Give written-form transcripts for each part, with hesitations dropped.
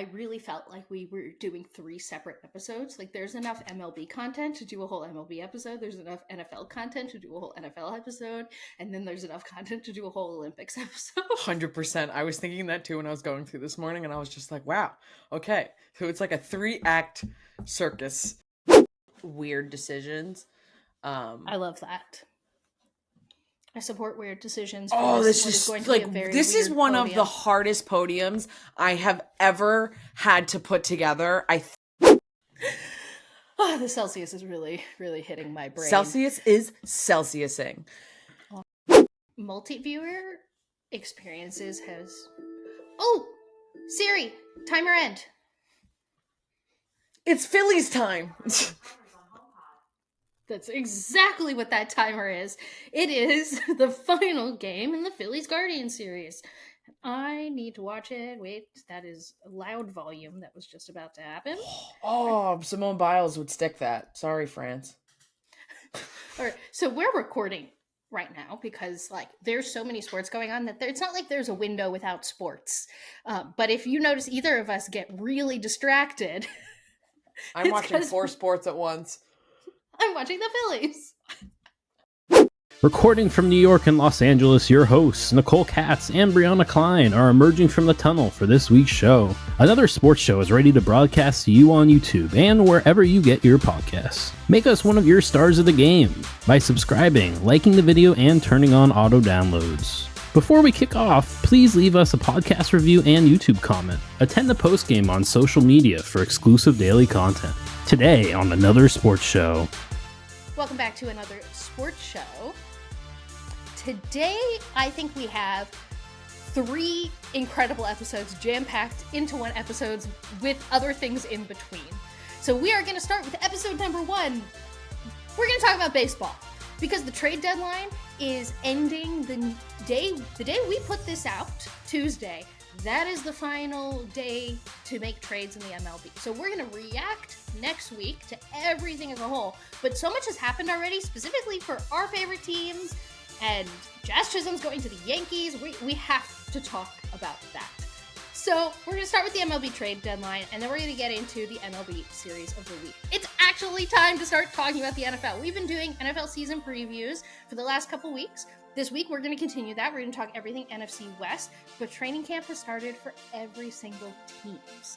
I really felt like we were doing 3 separate episodes. Like, there's enough MLB content to do a whole MLB episode. There's enough NFL content to do a whole NFL episode. And then there's enough content to do a whole Olympics episode. 100%. I was thinking that too when I was going through this morning, and I was just like, wow, okay. So it's like a 3-act circus. Weird decisions. I love that. I support weird decisions. This is one of the hardest podiums I have ever had to put together. The Celsius is really, really hitting my brain. Celsius is Celsiusing. Multi-viewer experiences has... Oh! Siri! Timer end. It's Phillies time! That's exactly what that timer is. It is the final game in the Phillies Guardians series. I need to watch it. Wait, that is a loud volume that was just about to happen. Oh, Simone Biles would stick that. Sorry, France. All right, so we're recording right now because there's so many sports going on that it's not like there's a window without sports. But if you notice either of us get really distracted, I'm watching 4 sports at once. I'm watching the Phillies. Recording from New York and Los Angeles, your hosts, Nicole Katz and Briana Klein, are emerging from the tunnel for this week's show. Another sports show is ready to broadcast to you on YouTube and wherever you get your podcasts. Make us one of your stars of the game by subscribing, liking the video, and turning on auto downloads. Before we kick off, please leave us a podcast review and YouTube comment. Attend the postgame on social media for exclusive daily content. Today on another sports show. Welcome back to another sports show. Today, I think we have 3 incredible episodes jam-packed into one episode with other things in between. So we are going to start with episode number 1. We're going to talk about baseball because the trade deadline is ending the day we put this out, Tuesday. That is the final day to make trades in the MLB. So we're going to react next week to everything as a whole. But so much has happened already, specifically for our favorite teams. And Jazz Chisholm's going to the Yankees. We have to talk about that. So we're going to start with the MLB trade deadline, and then we're going to get into the MLB Series of the week. It's actually time to start talking about the NFL. We've been doing NFL season previews for the last couple weeks. This week, we're going to continue that. We're going to talk everything NFC West, but training camp has started for every single teams.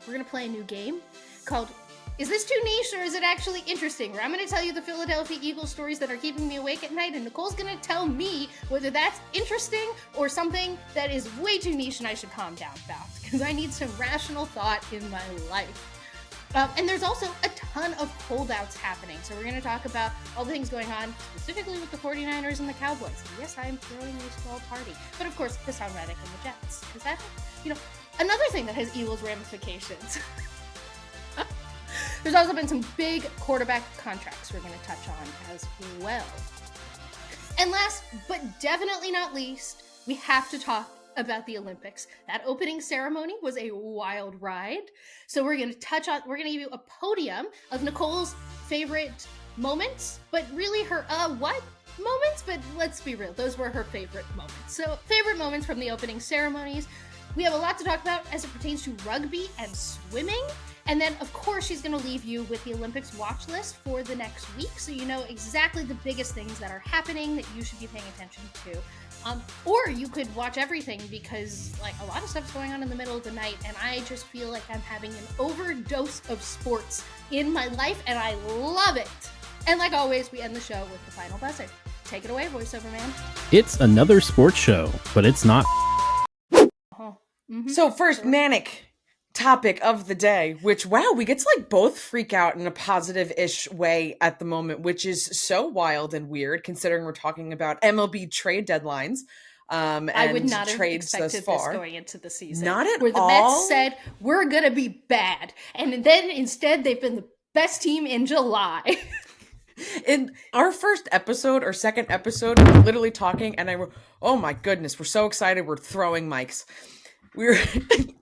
We're going to play a new game called Is This Too Niche or Is It Actually Interesting? Where I'm going to tell you the Philadelphia Eagles stories that are keeping me awake at night, and Nicole's going to tell me whether that's interesting or something that is way too niche and I should calm down about, because I need some rational thought in my life. And there's also a ton of holdouts happening. So we're going to talk about all the things going on, specifically with the 49ers and the Cowboys. Yes, I'm throwing a small party. But of course, Hassan Reddick and the Jets. Because that's, another thing that has Eagles ramifications. There's also been some big quarterback contracts we're going to touch on as well. And last, but definitely not least, we have to talk about the Olympics. That opening ceremony was a wild ride. So we're going to give you a podium of Nicole's favorite moments, but really her moments, but let's be real, those were her favorite moments. So favorite moments from the opening ceremonies. We have a lot to talk about as it pertains to rugby and swimming. And then, of course, she's going to leave you with the Olympics Watchlist for the next week, so you know exactly the biggest things that are happening that you should be paying attention to. Or you could watch everything because, a lot of stuff's going on in the middle of the night, and I just feel like I'm having an overdose of sports in my life, and I love it. And like always, we end the show with the final buzzer. Take it away, voiceover man. It's another sports show, but it's not. So first, manic topic of the day, which, wow, we get to both freak out in a positive-ish way at the moment, which is so wild and weird considering we're talking about MLB trade deadlines. I would not have expected this going into the season. Not at all. Where the Mets said, we're going to be bad. And then instead they've been the best team in July. In our first episode or second episode, we were literally talking and oh my goodness, we're so excited. We're throwing mics. We were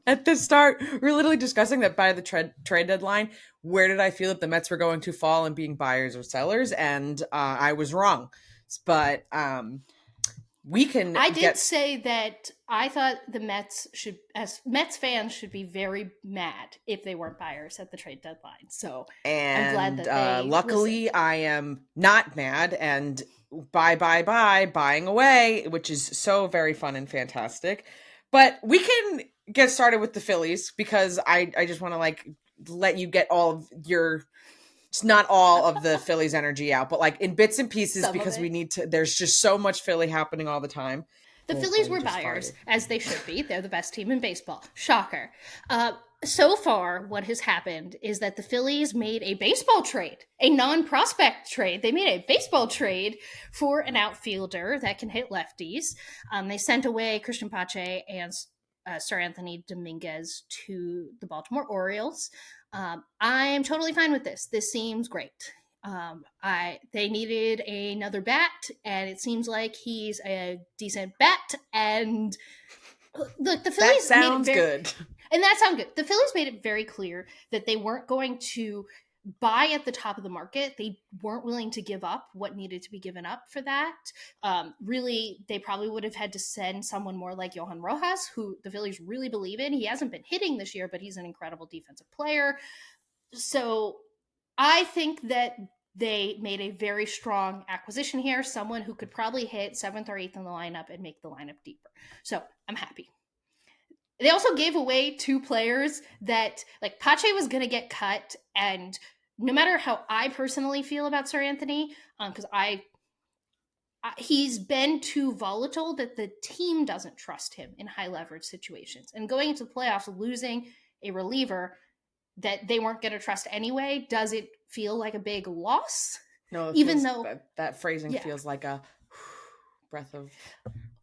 at the start, we were literally discussing that by the trade deadline, where did I feel that the Mets were going to fall in being buyers or sellers? And I was wrong. But we can I did say that I thought the Mets should, as Mets fans, should be very mad if they weren't buyers at the trade deadline. So I'm glad that they luckily listened. I am not mad and buying away, which is so very fun and fantastic. But we can get started with the Phillies because I just want to like let you get all of your, it's not all of the Phillies energy out, but like in bits and pieces because we need to, there's just so much Philly happening all the time. The Phillies were buyers, as they should be. They're the best team in baseball. Shocker. So far, what has happened is that the Phillies made a baseball trade, a non-prospect trade. They made a baseball trade for an outfielder that can hit lefties. They sent away Christian Pache and Sir Anthony Dominguez to the Baltimore Orioles. I am totally fine with this. This seems great. They needed another bat, and it seems like he's a decent bat. And look, the Phillies that sounds made it good. And that sounds good. The Phillies made it very clear that they weren't going to buy at the top of the market. They weren't willing to give up what needed to be given up for that. Really, they probably would have had to send someone more like Johan Rojas, who the Phillies really believe in. He hasn't been hitting this year, but he's an incredible defensive player. So I think that they made a very strong acquisition here, someone who could probably hit 7th or 8th in the lineup and make the lineup deeper. So I'm happy. They also gave away 2 players that, like, Pache was going to get cut, and no matter how I personally feel about Sir Anthony, because he's been too volatile that the team doesn't trust him in high leverage situations. And going into the playoffs, losing a reliever that they weren't going to trust anyway, does it feel like a big loss? No, even though that phrasing feels like a breath of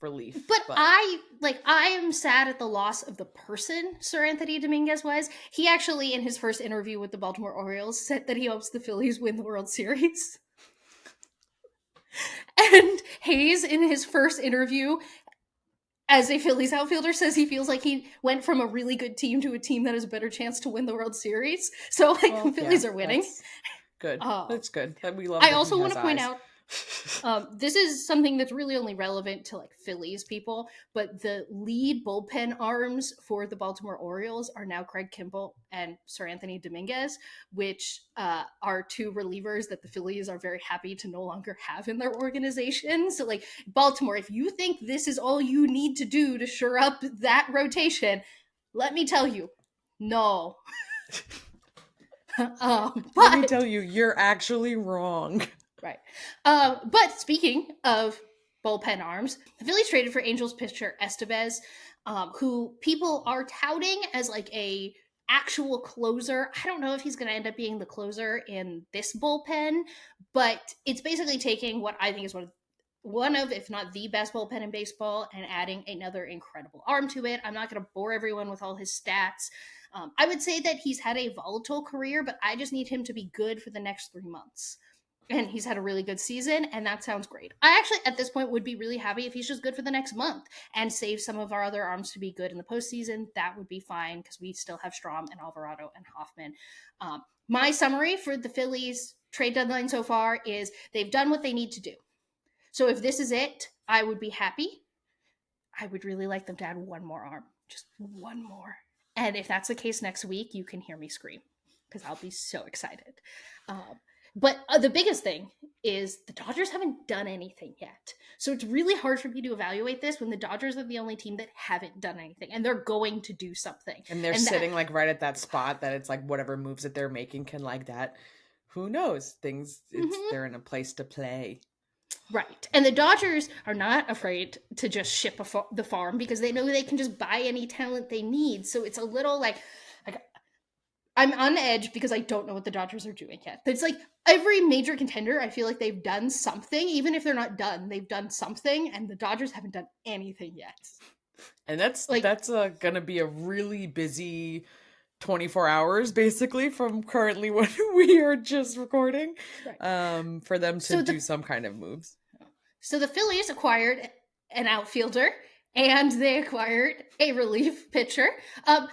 relief. But I am sad at the loss of the person Sir Anthony Dominguez was. He actually, in his first interview with the Baltimore Orioles, said that he hopes the Phillies win the World Series. And Hayes, in his first interview as a Phillies outfielder, says he feels like he went from a really good team to a team that has a better chance to win the World Series. So, the Phillies are winning. That's good. That's good. We love. I also want to point out, this is something that's really only relevant to like Phillies people, but the lead bullpen arms for the Baltimore Orioles are now Craig Kimbrell and Sir Anthony Dominguez, which are 2 relievers that the Phillies are very happy to no longer have in their organization. So like Baltimore, if you think this is all you need to do to shore up that rotation, let me tell you, no. Let me tell you, you're actually wrong. Right. But speaking of bullpen arms, the Phillies traded for Angels pitcher Estevez, who people are touting as like a actual closer. I don't know if he's going to end up being the closer in this bullpen, but it's basically taking what I think is one of, if not the best bullpen in baseball, and adding another incredible arm to it. I'm not going to bore everyone with all his stats. I would say that he's had a volatile career, but I just need him to be good for the next 3 months. And he's had a really good season, and that sounds great. I actually, at this point, would be really happy if he's just good for the next month and save some of our other arms to be good in the postseason. That would be fine because we still have Strahm and Alvarado and Hoffman. My summary for the Phillies trade deadline so far is they've done what they need to do. So if this is it, I would be happy. I would really like them to add 1 more arm, just 1 more. And if that's the case next week, you can hear me scream because I'll be so excited. But the biggest thing is the Dodgers haven't done anything yet. So it's really hard for me to evaluate this when the Dodgers are the only team that haven't done anything. And they're going to do something. And they're sitting like right at that spot that it's like whatever moves that they're making can like that. Who knows? They're in a place to play. Right. And the Dodgers are not afraid to just ship the farm because they know they can just buy any talent they need. So it's a little like I'm on edge because I don't know what the Dodgers are doing yet. It's like every major contender, I feel like they've done something. Even if they're not done, they've done something, and the Dodgers haven't done anything yet. And that's going to be a really busy 24 hours, basically, from currently when we are just recording, right. For them to do some kind of moves. So the Phillies acquired an outfielder, and they acquired a relief pitcher.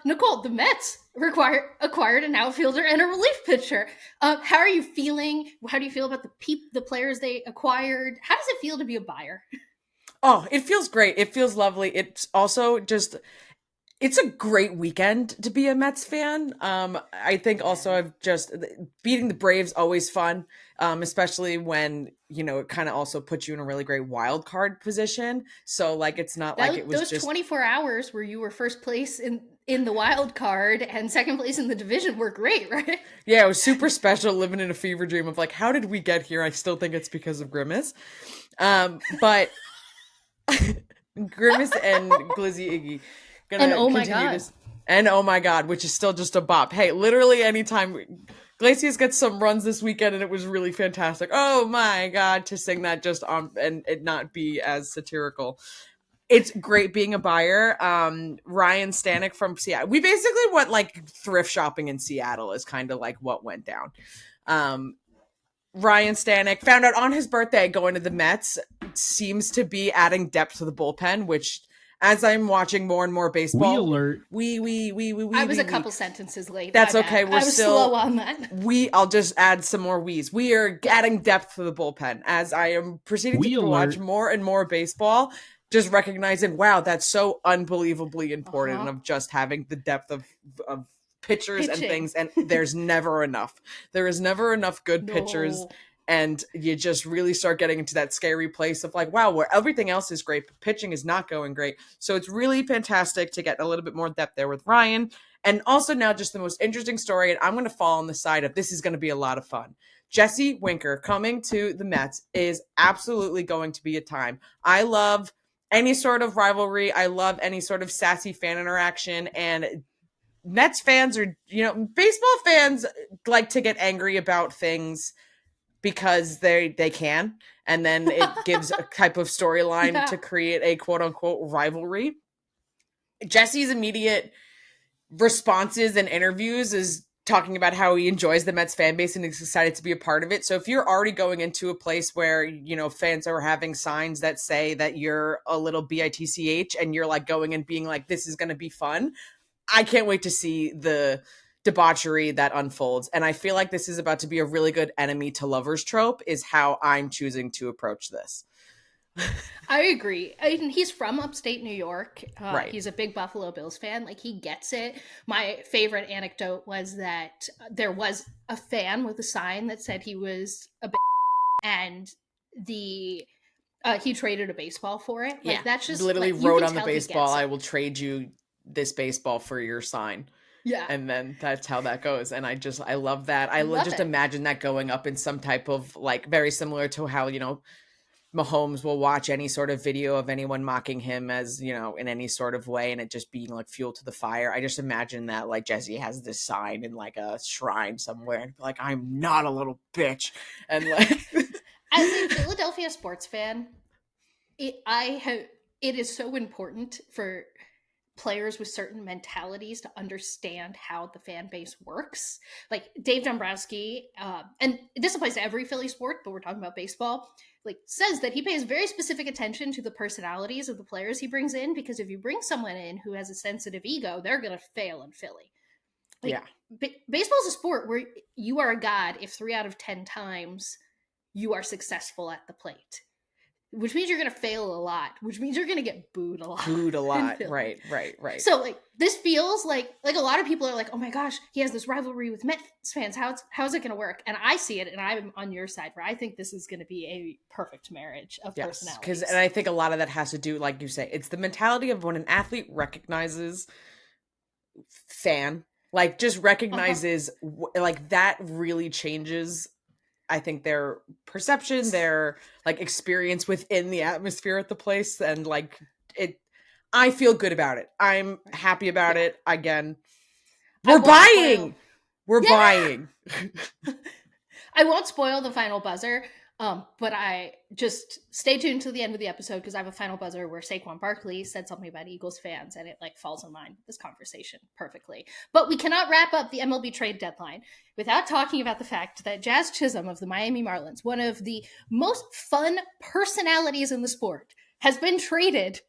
Nicole, the Mets acquired an outfielder and a relief pitcher. How are you feeling? How do you feel about the players they acquired? How does it feel to be a buyer? Oh, it feels great. It feels lovely. It's also just, it's a great weekend to be a Mets fan. I think also I've just, beating the Braves always fun, especially when, you know, it kind of also puts you in a really great wild card position. So like, it's not like it was those just 24 hours where you were first place in the wild card and second place in the division were great, right? Yeah, it was super special living in a fever dream of like, how did we get here? I still think it's because of Grimace. But Grimace and Glizzy Iggy gonna And oh my continue God. this. And oh my God, which is still just a bop. Hey, literally anytime Glacius gets some runs this weekend and it was really fantastic. Oh my God, to sing that just on and it not be as satirical. It's great being a buyer. Ryan Stanek from Seattle. We basically went like thrift shopping in Seattle is kind of like what went down. Ryan Stanek found out on his birthday going to the Mets seems to be adding depth to the bullpen, which as I'm watching more and more baseball, We alert. I was a couple sentences late. That's My okay. bad. We're I was still slow on that. I'll just add some more wheeze. We are adding depth to the bullpen as I am proceeding to watch more and more baseball. Just recognizing, wow, that's so unbelievably important of just having the depth of pitchers and things, and there's never enough. There is never enough good pitchers, and you just really start getting into that scary place of like, wow, where everything else is great, but pitching is not going great. So it's really fantastic to get a little bit more depth there with Ryan. And also now just the most interesting story, and I'm going to fall on the side of this is going to be a lot of fun. Jesse Winker coming to the Mets is absolutely going to be a time. I love any sort of rivalry. I love any sort of sassy fan interaction, and Mets fans are, you know, baseball fans like to get angry about things because they can, and then it gives a type of storyline to create a quote unquote rivalry. Jesse's immediate responses and interviews is talking about how he enjoys the Mets fan base and is excited to be a part of it. So if you're already going into a place where, you know, fans are having signs that say that you're a little bitch and you're like going and being like, this is going to be fun, I can't wait to see the debauchery that unfolds. And I feel like this is about to be a really good enemy to lovers trope is how I'm choosing to approach this. I agree. I mean, he's from upstate New York. Right. He's a big Buffalo Bills fan. Like, he gets it. My favorite anecdote was that there was a fan with a sign that said he was a and he traded a baseball for it. Like, that's just literally like, wrote on the baseball, I will trade you this baseball for your sign. Yeah. And then that's how that goes. And I love that. I love just imagine that going up in some type of like very similar to how, you know, Mahomes will watch any sort of video of anyone mocking him as, you know, in any sort of way and it just being like fuel to the fire. I just imagine that like Jesse has this sign in like a shrine somewhere and like, I'm not a little bitch. And like as a Philadelphia sports fan, it is so important for players with certain mentalities to understand how the fan base works. Like Dave Dombrowski, and this applies to every Philly sport, but we're talking about baseball, like says that he pays very specific attention to the personalities of the players he brings in, because if you bring someone in who has a sensitive ego, they're going to fail in Philly. Like, baseball is a sport where you are a god if 3 out of 10 times you are successful at the plate. Which means you're going to fail a lot, which means you're going to get booed a lot. Right. So, like, this feels like a lot of people are like, oh my gosh, he has this rivalry with Mets fans. How's it going to work? And I see it, and I'm on your side, where I think this is going to be a perfect marriage of personalities. And I think a lot of that has to do, like you say, it's the mentality of when an athlete recognizes fan, like, just recognizes, like, that really changes I think their perception, their like experience within the atmosphere at the place, and like it, I feel good about it. I'm happy about it. Again, we're buying. I won't spoil the final buzzer, but I just stay tuned to the end of the episode because I have a final buzzer where Saquon Barkley said something about Eagles fans, and it like falls in line with this conversation perfectly. But we cannot wrap up the MLB trade deadline without talking about the fact that Jazz Chisholm of the Miami Marlins, one of the most fun personalities in the sport, has been traded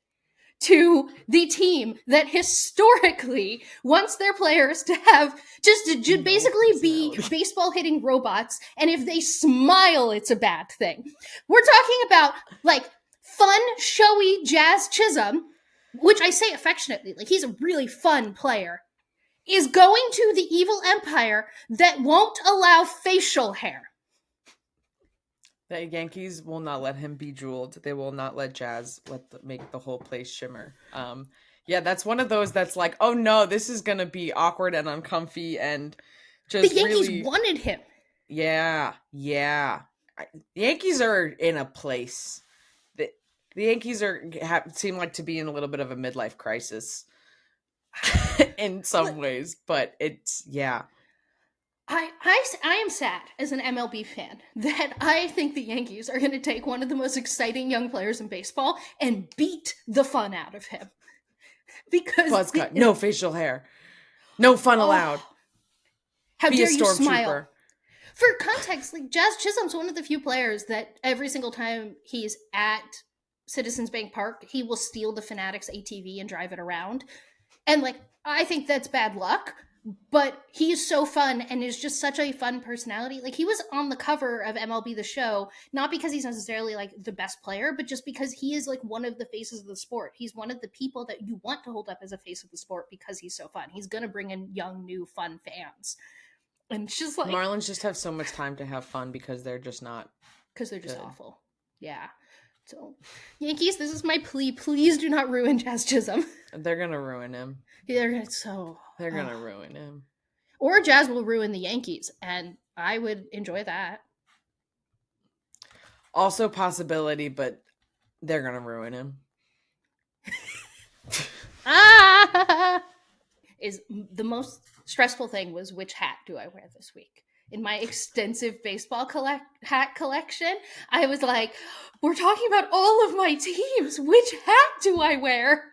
to the team that historically wants their players to have just to basically be baseball hitting robots, and if they smile, it's a bad thing. We're talking about like fun, showy Jazz Chisholm, which I say affectionately, like he's a really fun player, is going to the evil empire that won't allow facial hair. The Yankees will not let him be jeweled. They will not let Jazz make the whole place shimmer. Yeah, that's one of those that's like, oh no, this is gonna be awkward and uncomfy and just the Yankees really wanted him. Yeah. The Yankees are in a place. The Yankees seem like to be in a little bit of a midlife crisis in some ways, but it's I am sad as an MLB fan that I think the Yankees are going to take one of the most exciting young players in baseball and beat the fun out of him. Because buzz cut, no facial hair, no fun allowed. How dare you smile? For context, like Jazz Chisholm's one of the few players that every single time he's at Citizens Bank Park, he will steal the Fanatics ATV and drive it around. And like, I think that's bad luck, but he's so fun and is just such a fun personality. Like he was on the cover of MLB The Show, not because he's necessarily like the best player, but just because he is like one of the faces of the sport. He's one of the people that you want to hold up as a face of the sport because he's so fun. He's going to bring in young, new, fun fans. And it's just like Marlins just have so much time to have fun because they're just not. Because they're just awful. Yeah. So, Yankees, this is my plea. Please do not ruin Jazz Chisholm. They're going to ruin him. They're going to ruin him. Or Jazz will ruin the Yankees, and I would enjoy that. Also possibility, but they're going to ruin him. Is the most stressful thing was which hat do I wear this week? In my extensive baseball hat collection, I was like, we're talking about all of my teams. Which hat do I wear?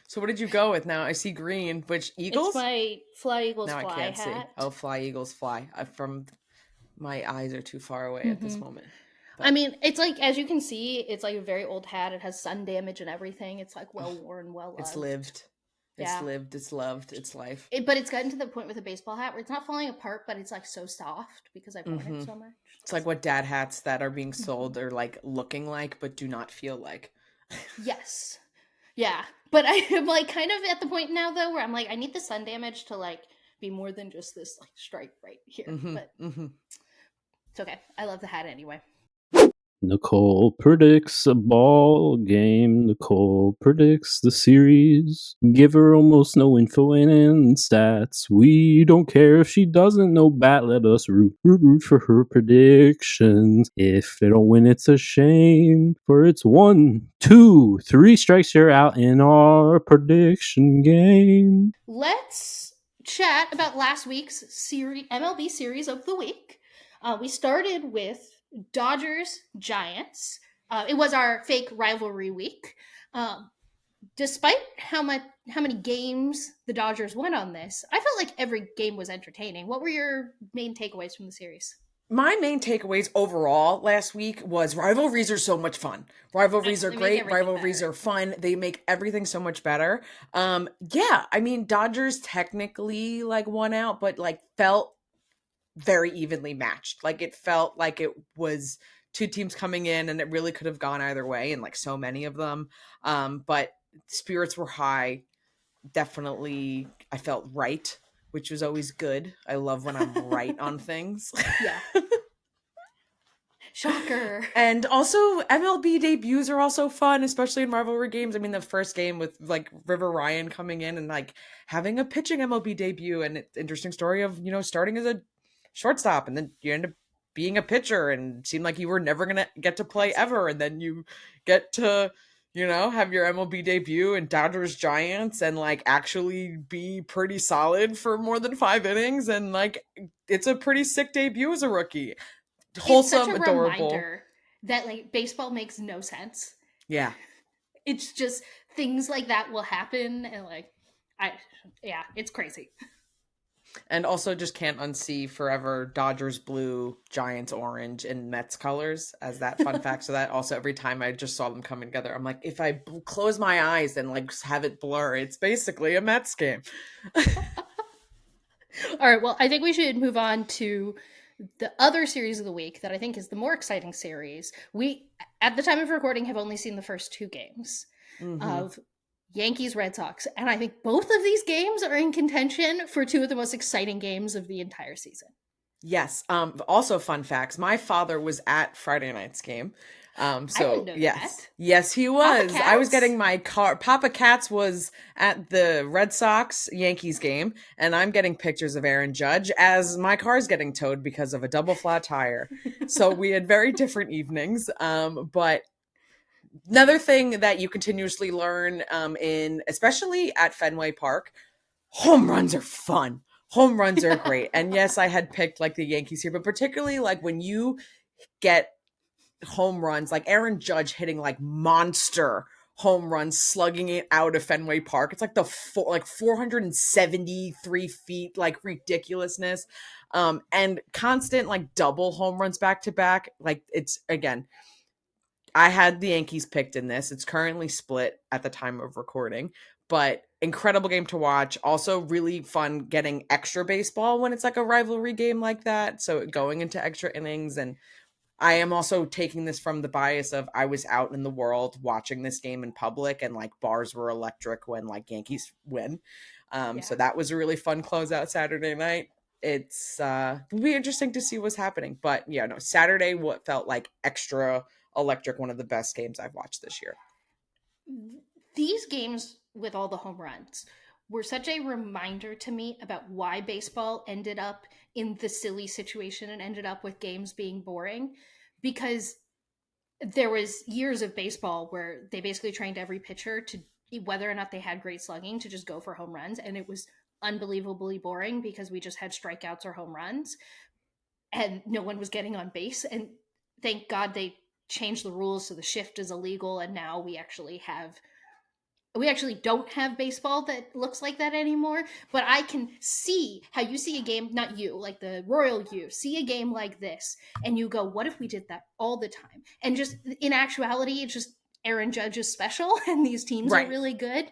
So what did you go with now? I see green. Which Eagles? It's my Fly Eagles now Fly I can't hat. see. Oh, Fly Eagles Fly. From my eyes are too far away at this moment. But. I mean, it's like, as you can see, it's like a very old hat. It has sun damage and everything. It's like well worn, well loved. It's lived. It's lived, it's loved, it's life. But it's gotten to the point with a baseball hat where it's not falling apart, but it's like so soft because I've worn it so much. It's like what dad hats that are being sold are like looking like, but do not feel like. Yes. Yeah. But I am like kind of at the point now though where I'm like, I need the sun damage to like be more than just this like stripe right here. But it's okay. I love the hat anyway. Nicole predicts a ball game. Nicole predicts the series. Give her almost no info and stats. We don't care if she doesn't know bat. Let us root for her predictions. If they don't win, it's a shame. For it's 1, 2, 3 strikes, you're out in our prediction game. Let's chat about last week's MLB Series of the Week. We started with Dodgers Giants. It was our fake rivalry week. Despite how many games the Dodgers won on this, I felt like every game was entertaining. What were your main takeaways from the series? My main takeaways overall last week was rivalries are so much fun. Rivalries are great. Rivalries are fun. They make everything so much better. Yeah, I mean, Dodgers technically like won out, but like felt very evenly matched. Like it felt like it was two teams coming in and it really could have gone either way, and like so many of them. But spirits were high. Definitely I felt right, which was always good. I love when I'm right on things. Yeah. Shocker. And also MLB debuts are also fun, especially in rivalry games. I mean, the first game with like River Ryan coming in and like having a pitching MLB debut, and it's interesting story of, you know, starting as a shortstop and then you end up being a pitcher and seemed like you were never gonna get to play ever, and then you get to, you know, have your MLB debut in Dodgers Giants and like actually be pretty solid for more than 5 innings, and like it's a pretty sick debut as a rookie. Wholesome, it's such a adorable reminder that like baseball makes no sense. Yeah. It's just things like that will happen, and like it's crazy. And also just can't unsee forever Dodgers blue, Giants orange, and Mets colors as that fun fact. So that also every time I just saw them coming together, I'm like, if I close my eyes and like have it blur, it's basically a Mets game. All right, well, I think we should move on to The other series of the week that I think is the more exciting series, we, at the time of recording, have only seen the first 2 games of Yankees Red Sox. And I think both of these games are in contention for 2 of the most exciting games of the entire season. Yes. Also fun facts. My father was at Friday night's game. I didn't know that. Yes, he was. Papa I was Cats? getting my car. Papa Cats was at the Red Sox Yankees game, and I'm getting pictures of Aaron Judge as my car's getting towed because of a double flat tire. So we had very different evenings. But another thing that you continuously learn, especially at Fenway Park, home runs are fun. Home runs are great. And yes, I had picked like the Yankees here, but particularly like when you get home runs, like Aaron Judge hitting like monster home runs, slugging it out of Fenway Park. It's like 473 feet, like ridiculousness. And constant like double home runs back to back. Like it's, again, I had the Yankees picked in this. It's currently split at the time of recording, but incredible game to watch. Also really fun getting extra baseball when it's like a rivalry game like that. So going into extra innings. And I am also taking this from the bias of I was out in the world watching this game in public, and like bars were electric when like Yankees win. So that was a really fun closeout Saturday night. It'll be interesting to see what's happening. But yeah, no, Saturday what felt like extra electric, one of the best games I've watched this year. These games with all the home runs were such a reminder to me about why baseball ended up in the silly situation and ended up with games being boring, because there was years of baseball where they basically trained every pitcher to, whether or not they had great slugging, to just go for home runs, and it was unbelievably boring because we just had strikeouts or home runs and no one was getting on base. And thank God they changed the rules so the shift is illegal, and now we actually don't have baseball that looks like that anymore. But I can see how you see a game, not you, like the royal you, see a game like this and you go, what if we did that all the time? And just in actuality, it's just Aaron Judge is special and these teams are really good.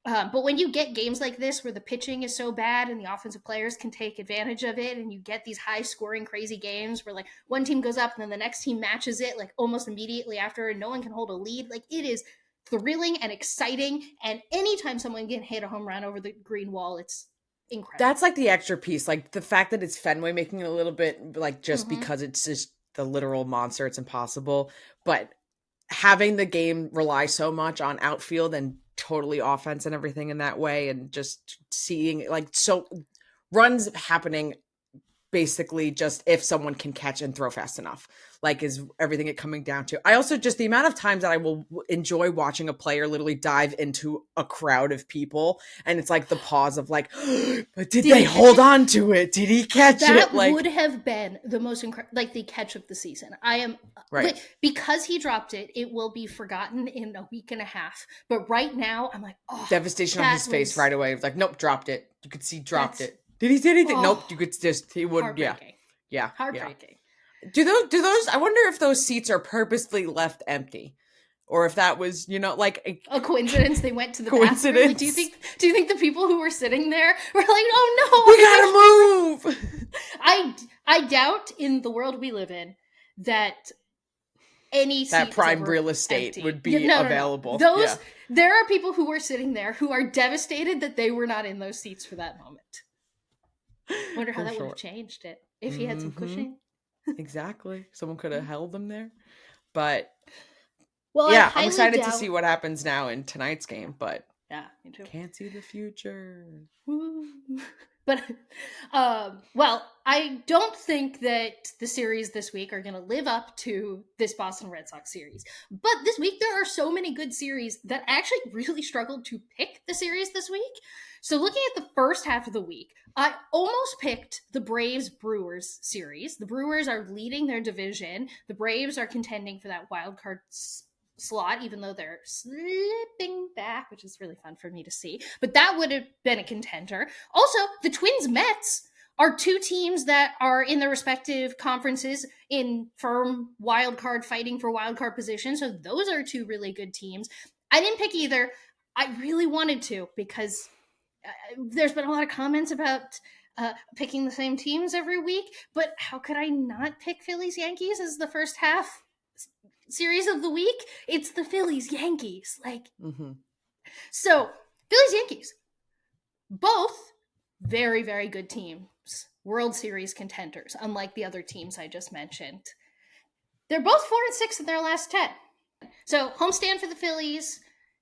But when you get games like this where the pitching is so bad and the offensive players can take advantage of it, and you get these high scoring crazy games where like one team goes up and then the next team matches it like almost immediately after and no one can hold a lead, like it is thrilling and exciting. And anytime someone can hit a home run over the green wall, it's incredible. That's like the extra piece, like the fact that it's Fenway, making it a little bit like just because it's just the literal monster, it's impossible. But having the game rely so much on outfield and totally offense and everything in that way, and just seeing like so runs happening basically just if someone can catch and throw fast enough, like is everything it coming down to. I also just the amount of times that I will enjoy watching a player literally dive into a crowd of people and it's like the pause of like, but did they hold on to it? Did he catch it? That would have been the most like the catch of the season. I am right, because he dropped it. It will be forgotten in a week and a half. But right now, I'm like, oh, devastation on his face right away. It's like, nope, dropped it. You could see dropped it. Did he say anything? Nope. You could just, he would, yeah. Heartbreaking. Do those, I wonder if those seats are purposely left empty, or if that was, like a coincidence. They went to the bathroom. Like, do you think the people who were sitting there were like, oh no, we gotta move? I doubt in the world we live in that that prime real estate would be available. Those, there are people who were sitting there who are devastated that they were not in those seats for that moment. Wonder how that would have changed it if he had some cushioning. Exactly. Someone could have held him there. But well, yeah, I'm excited to see what happens now in tonight's game, but yeah, me too. Can't see the future. But well, I don't think that the series this week are going to live up to this Boston Red Sox series. But this week there are so many good series that I actually really struggled to pick the series this week. So looking at the first half of the week, I almost picked the Braves-Brewers series. The Brewers are leading their division. The Braves are contending for that wild card slot, even though they're slipping back, which is really fun for me to see. But that would have been a contender. Also, the Twins-Mets are two teams that are in their respective conferences in firm wild card, fighting for wild card position. So those are two really good teams. I didn't pick either. I really wanted to because there's been a lot of comments about picking the same teams every week, but how could I not pick Phillies Yankees as the first half series of the week? It's the Phillies Yankees. So Phillies Yankees, both very, very good teams, World Series contenders, unlike the other teams I just mentioned. They're both 4-6 in their last 10. So homestand for the Phillies,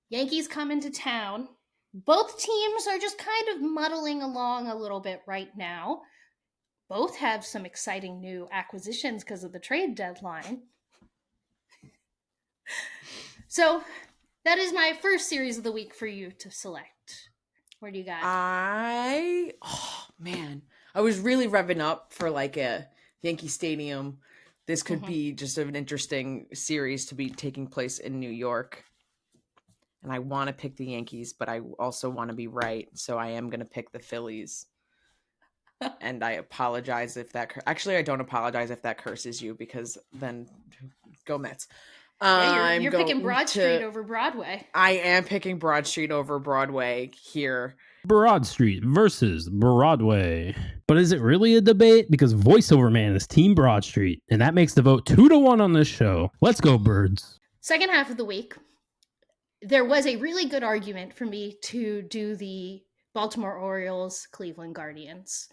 Yankees come into town. Both teams are just kind of muddling along a little bit right now. Both have some exciting new acquisitions because of the trade deadline. So that is my first series of the week for you to select. Where do you got? I was really revving up for like a Yankee Stadium. This could be just an interesting series to be taking place in New York. And I want to pick the Yankees, but I also want to be right. So I am going to pick the Phillies. And I apologize if that... Actually, I don't apologize if that curses you, because then go Mets. You're picking Broad Street over Broadway. I am picking Broad Street over Broadway here. Broad Street versus Broadway. But is it really a debate? Because voiceover man is Team Broad Street, and that makes the vote 2-1 on this show. Let's go, Birds. Second half of the week, there was a really good argument for me to do the Baltimore Orioles, Cleveland Guardians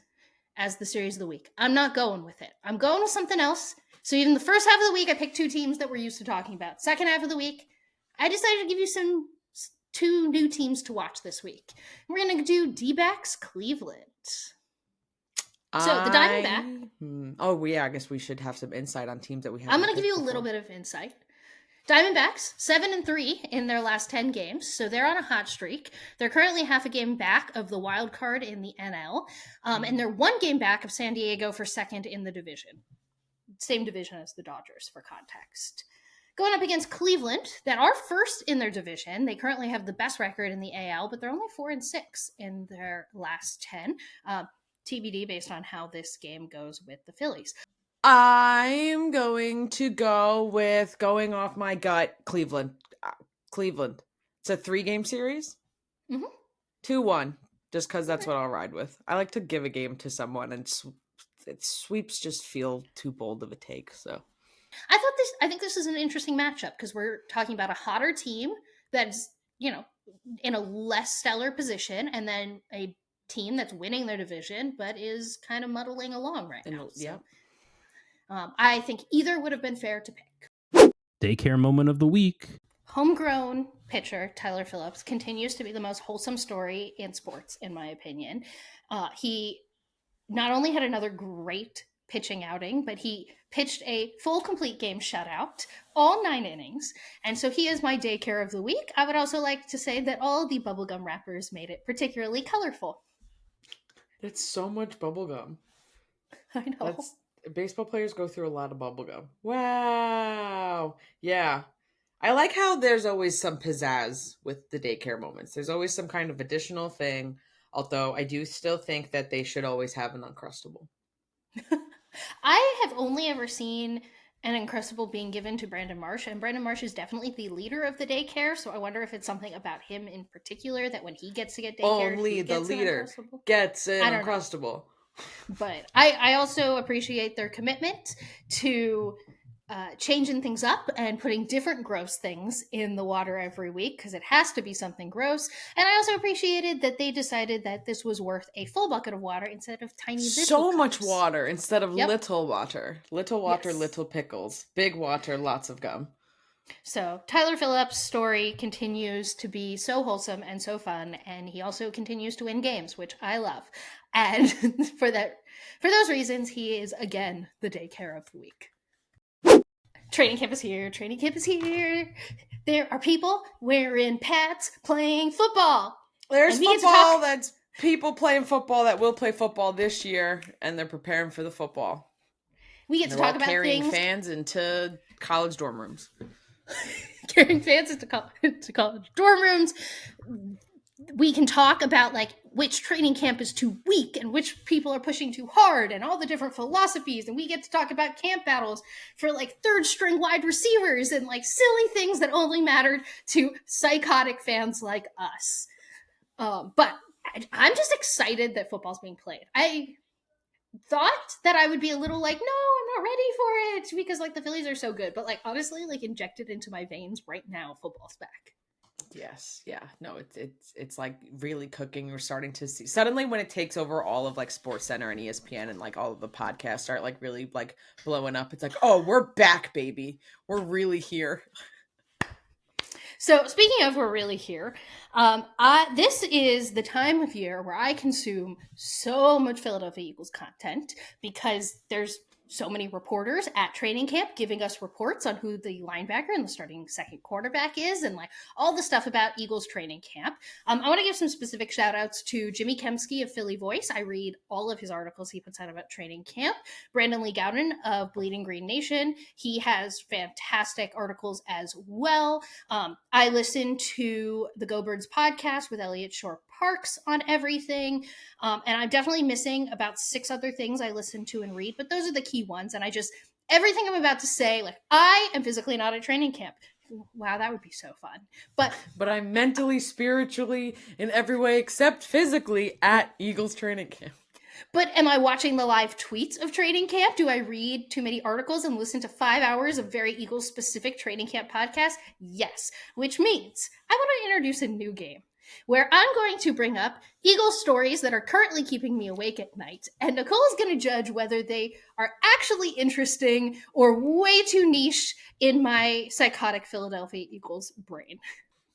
as the series of the week. I'm not going with it. I'm going with something else. So even the first half of the week, I picked two teams that we're used to talking about. Second half of the week, I decided to give you two new teams to watch this week. We're going to do D-backs Cleveland. So the Diamondback. Oh, yeah, I guess we should have some insight on teams that we have. I'm going to give you a little bit of insight. Diamondbacks, 7-3 in their last 10 games, so they're on a hot streak. They're currently half a game back of the wild card in the NL, and they're 1 game back of San Diego for second in the division. Same division as the Dodgers, for context. Going up against Cleveland, that are first in their division. They currently have the best record in the AL, but they're only 4-6 in their last 10. TBD based on how this game goes with the Phillies. I'm going to go with, going off my gut, Cleveland. Cleveland. It's a 3-game series? 2-1, just because that's what I'll ride with. I like to give a game to someone, and sweeps just feel too bold of a take, so. I think this is an interesting matchup, because we're talking about a hotter team that's, in a less stellar position, and then a team that's winning their division, but is kind of muddling along right now. Yeah. I think either would have been fair to pick. Daycare moment of the week. Homegrown pitcher Tyler Phillips continues to be the most wholesome story in sports, in my opinion. He not only had another great pitching outing, but he pitched a full complete game shutout, all 9 innings. And so he is my Daycare of the week. I would also like to say that all the bubblegum wrappers made it particularly colorful. That's so much bubblegum. I know. Baseball players go through a lot of bubblegum. Wow. Yeah. I like how there's always some pizzazz with the Daycare moments. There's always some kind of additional thing, although I do still think that they should always have an Uncrustable. I have only ever seen an Uncrustable being given to Brandon Marsh, and Brandon Marsh is definitely the leader of the Daycare, so I wonder if it's something about him in particular that when he gets to get Daycare, only the leader gets an Uncrustable. But I also appreciate their commitment to changing things up and putting different gross things in the water every week, because it has to be something gross. And I also appreciated that they decided that this was worth a full bucket of water instead of tiny little So cups. much water instead of little water. Little water, Yes. Little pickles. Big water, lots of gum. So Tyler Phillips' story continues to be so wholesome and so fun, and he also continues to win games, which I love. And for those reasons, he is again the Daycare of the week. Training camp is here. Training camp is here. There are people wearing pads playing football. There's football that's people playing football that will play football this year, and they're preparing for the football. We get to talk about carrying things. fans into college dorm rooms. Carrying fans into college dorm rooms. We can talk about which training camp is too weak and which people are pushing too hard and all the different philosophies. And we get to talk about camp battles for third string wide receivers and silly things that only mattered to psychotic fans like us. But I'm just excited that football's being played. I thought that I would be a little like, no, I'm not ready for it because like the Phillies are so good. But like honestly, like injected into my veins right now, football's back. Yes, yeah, no, it's like really cooking. We're starting to see suddenly when it takes over all of like Sports Center and ESPN and like all of the podcasts start like really like blowing up. It's like, oh, we're back, baby. We're really here. So speaking of we're really here, this is the time of year where I consume so much Philadelphia Eagles content because there's so many reporters at training camp giving us reports on who the linebacker and the starting second quarterback is and like all the stuff about Eagles training camp. I want to give some specific shout outs to Jimmy Kemsky of Philly Voice. I read all of his articles he puts out about training camp. Brandon Lee Gowden of Bleeding Green Nation. He has fantastic articles as well. I listen to the Go Birds podcast with Elliot Shore Parks on everything. And I'm definitely missing about 6 other things I listen to and read, but those are the key ones. And everything I'm about to say, like I am physically not at training camp. Wow, that would be so fun. But I'm mentally, spiritually, in every way except physically at Eagles training camp. But am I watching the live tweets of training camp? Do I read too many articles and listen to 5 hours of very Eagles-specific training camp podcasts? Yes, which means I want to introduce a new game where I'm going to bring up Eagles stories that are currently keeping me awake at night, and Nicole is going to judge whether they are actually interesting or way too niche in my psychotic Philadelphia Eagles brain.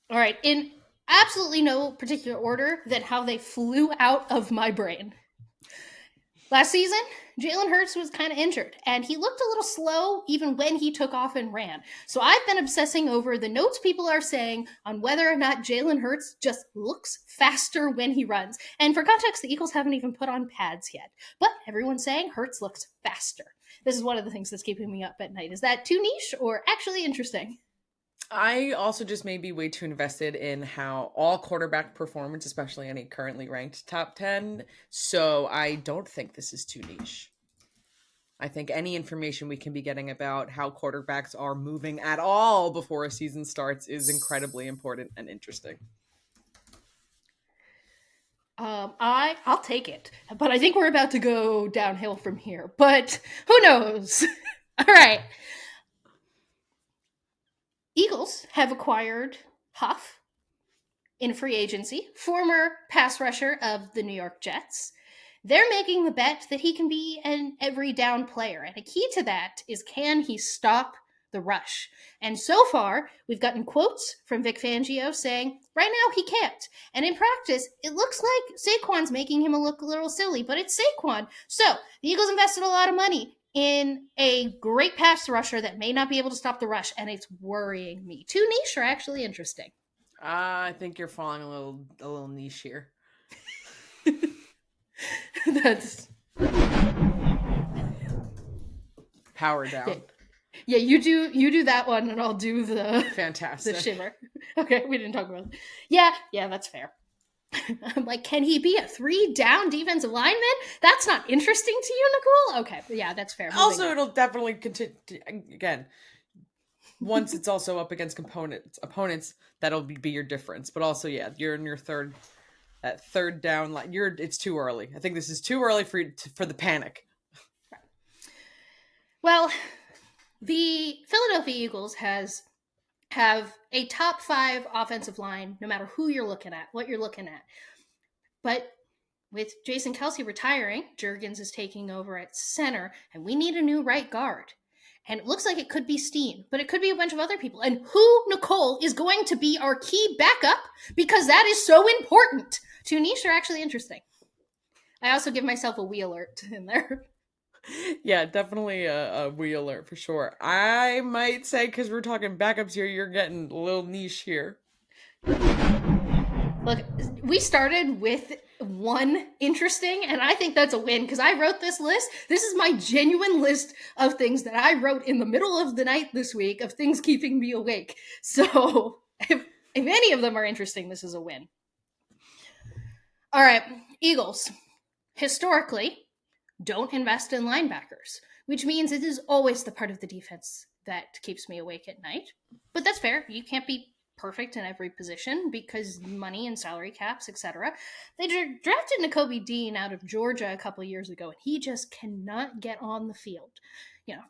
All right, in absolutely no particular order than how they flew out of my brain. Last season, Jalen Hurts was kind of injured, and he looked a little slow even when he took off and ran. So I've been obsessing over the notes people are saying on whether or not Jalen Hurts just looks faster when he runs. And for context, the Eagles haven't even put on pads yet. But everyone's saying Hurts looks faster. This is one of the things that's keeping me up at night. Is that too niche or actually interesting? I also just may be way too invested in how all quarterback performance, especially any currently ranked top 10. So I don't think this is too niche. I think any information we can be getting about how quarterbacks are moving at all before a season starts is incredibly important and interesting. I'll take it, but I think we're about to go downhill from here, but who knows? All right. Eagles have acquired Huff in free agency, former pass rusher of the New York Jets. They're making the bet that he can be an every down player. And a key to that is, can he stop the rush? And so far, we've gotten quotes from Vic Fangio saying, right now he can't. And in practice, it looks like Saquon's making him look a little silly, but it's Saquon. So the Eagles invested a lot of money in a great pass rusher that may not be able to stop the rush, and it's worrying me. Too niche or actually interesting? I think you're falling a little niche here. That's power down. Yeah, you do that one, and I'll do the fantastic the shimmer. Okay, we didn't talk about it. Yeah, that's fair. I'm like, can he be a 3-down defensive lineman? That's not interesting to you, Nicole? Okay, yeah, that's fair. Also, it'll definitely continue, again, once it's also up against opponents, that'll be your difference. But also, yeah, you're in your third down line. It's too early. I think this is too early for the panic. Right. Well, the Philadelphia Eagles have a top 5 offensive line, no matter who you're looking at, what you're looking at. But with Jason Kelce retiring, Juergens is taking over at center, and we need a new right guard. And it looks like it could be Steen, but it could be a bunch of other people. And who, Nicole, is going to be our key backup? Because that is so important. Too niche or actually interesting? I also give myself a we alert in there. Yeah, definitely a we alert for sure. I might say, because we're talking backups here, you're getting a little niche here. Look, we started with one interesting, and I think that's a win, because I wrote this list. This is my genuine list of things that I wrote in the middle of the night this week of things keeping me awake. So if any of them are interesting, this is a win. All right, Eagles. Historically, don't invest in linebackers, which means it is always the part of the defense that keeps me awake at night. But that's fair. You can't be perfect in every position because money and salary caps, etc. They drafted Nakobe Dean out of Georgia a couple years ago, and he just cannot get on the field.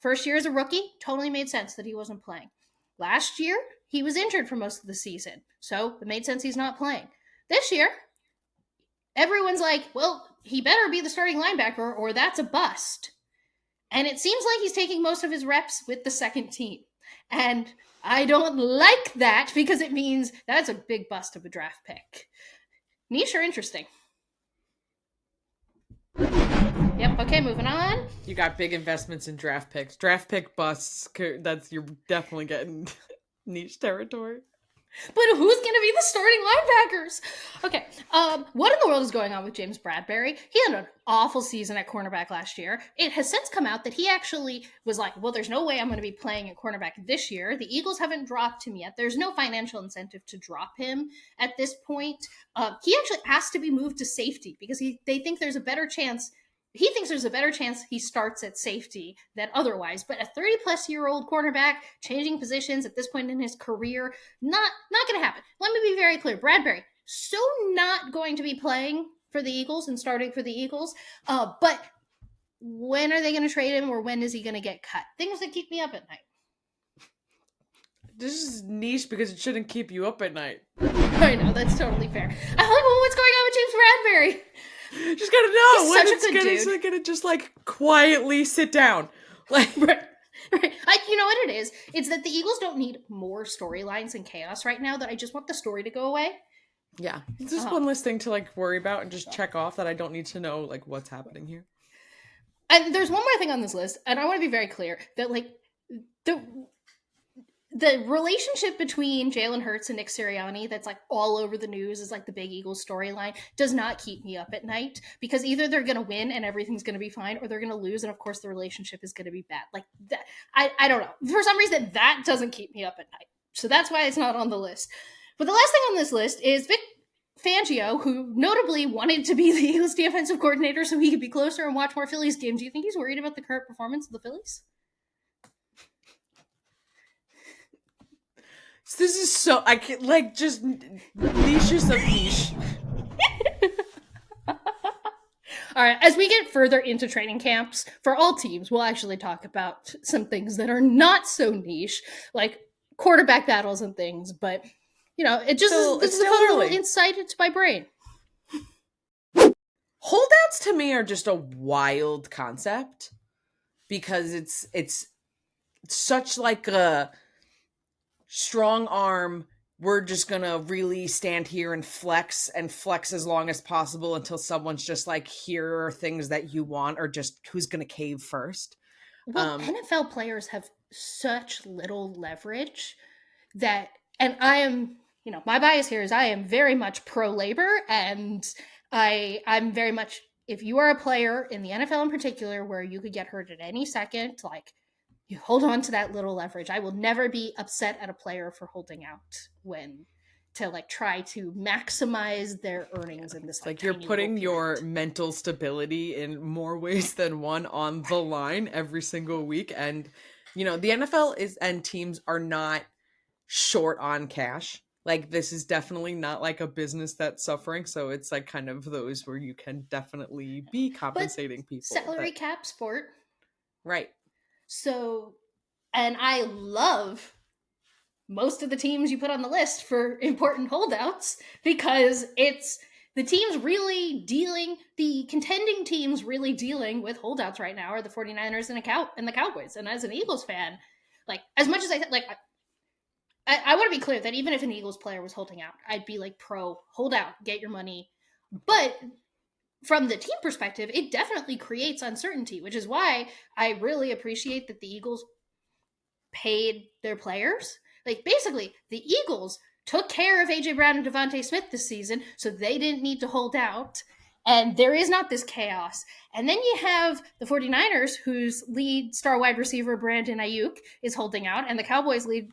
First year as a rookie, totally made sense that he wasn't playing. Last year, he was injured for most of the season, so it made sense he's not playing. This year, everyone's like, well, he better be the starting linebacker or that's a bust. And it seems like he's taking most of his reps with the second team. And I don't like that because it means that's a big bust of a draft pick. Niche or interesting? Yep, okay, moving on. You got big investments in draft picks. Draft pick busts, you're definitely getting niche territory. But who's going to be the starting linebackers? Okay, what in the world is going on with James Bradberry? He had an awful season at cornerback last year. It has since come out that he actually was like, well, there's no way I'm going to be playing at cornerback this year. The Eagles haven't dropped him yet. There's no financial incentive to drop him at this point. He actually has to be moved to safety because they think there's a better chance. He thinks there's a better chance he starts at safety than otherwise. But a 30-plus-year-old cornerback changing positions at this point in his career, not going to happen. Let me be very clear. Bradberry, so not going to be playing for the Eagles and starting for the Eagles. But when are they going to trade him or when is he going to get cut? Things that keep me up at night. This is niche because it shouldn't keep you up at night. I know, that's totally fair. I'm like, well, what's going on with James Bradberry? Just gotta know He's when such a good it's dude. gonna just like quietly sit down. Like Right. You know what it is? It's that the Eagles don't need more storylines and chaos right now, that I just want the story to go away. yeah, it's just one less thing to like worry about and just check off that I don't need to know like what's happening here. And there's one more thing on this list, and I want to be very clear that like the relationship between Jalen Hurts and Nick Sirianni that's like all over the news is like the big Eagles storyline does not keep me up at night because either they're going to win and everything's going to be fine or they're going to lose and of course the relationship is going to be bad. Like that, I don't know. For some reason that doesn't keep me up at night. So that's why it's not on the list. But the last thing on this list is Vic Fangio, who notably wanted to be the Eagles defensive coordinator so he could be closer and watch more Phillies games. Do you think he's worried about the current performance of the Phillies? This is so I can like just niches of niche. All right, as we get further into training camps for all teams, we'll actually talk about some things that are not so niche, like quarterback battles and things. But it just this is a fun little insight into my brain. Holdouts to me are just a wild concept because it's such like a strong arm. We're just gonna really stand here and flex as long as possible until someone's just like, here are things that you want, or just who's gonna cave first. Well, NFL players have such little leverage that, and I am, my bias here is I am very much pro labor, and I'm very much, if you are a player in the NFL in particular where you could get hurt at any second, like, you hold on to that little leverage. I will never be upset at a player for holding out to like try to maximize their earnings in this like you're putting your mental stability in more ways than one on the line every single week. And the NFL and teams are not short on cash. Like, this is definitely not like a business that's suffering. So it's like kind of those where you can definitely be compensating people. Salary cap sport. Right. So, and I love most of the teams you put on the list for important holdouts because it's the teams really dealing, the contending teams really dealing with holdouts right now are the 49ers and the Cowboys. And as an Eagles fan, like, as much as I want to be clear that even if an Eagles player was holding out, I'd be like pro, hold out, get your money. But from the team perspective, it definitely creates uncertainty, which is why I really appreciate that the Eagles paid their players. Like, basically, the Eagles took care of A.J. Brown and Devontae Smith this season, so they didn't need to hold out, and there is not this chaos. And then you have the 49ers, whose lead star wide receiver, Brandon Ayuk, is holding out, and the Cowboys' lead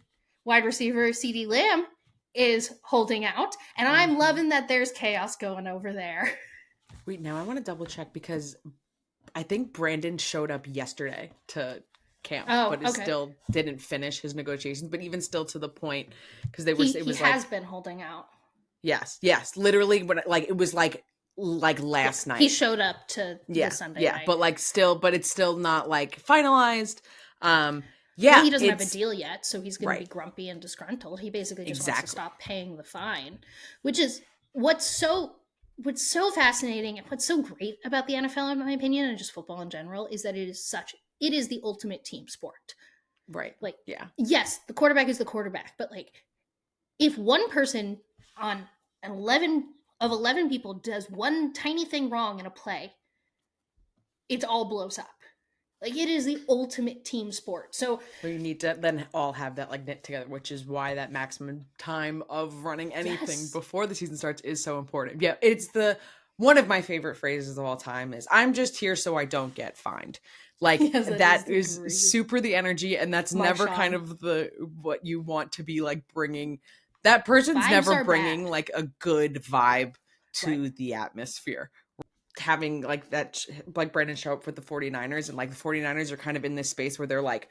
wide receiver, CeeDee Lamb, is holding out, and I'm loving that there's chaos going over there. Wait, now I want to double check because I think Brandon showed up yesterday to camp, Oh, but okay. still didn't finish his negotiations. But even still to the point, because they were, He it was has like, been holding out. yes, literally, but like it was like last night. He showed up to the Sunday night. But like still, but it's still not like finalized. Well, he doesn't have a deal yet, so he's going to be grumpy and disgruntled. He basically just wants to stop paying the fine, which is what's so fascinating and what's so great about the NFL, in my opinion, and just football in general, is that it is the ultimate team sport. Right. Like, yeah. Yes, the quarterback is the quarterback, but like, if one person on 11 people does one tiny thing wrong in a play, it all blows up. Like, it is the ultimate team sport. So you need to then all have that like knit together, which is why that maximum time of running anything before the season starts is so important. Yeah, it's one of my favorite phrases of all time is "I'm just here so I don't get fined." Like that is super the energy, and that's never kind of what you want to be like bringing. That person's never bringing like a good vibe to the atmosphere. Having like that, like Brandon show up for the 49ers, and like the 49ers are kind of in this space where they're like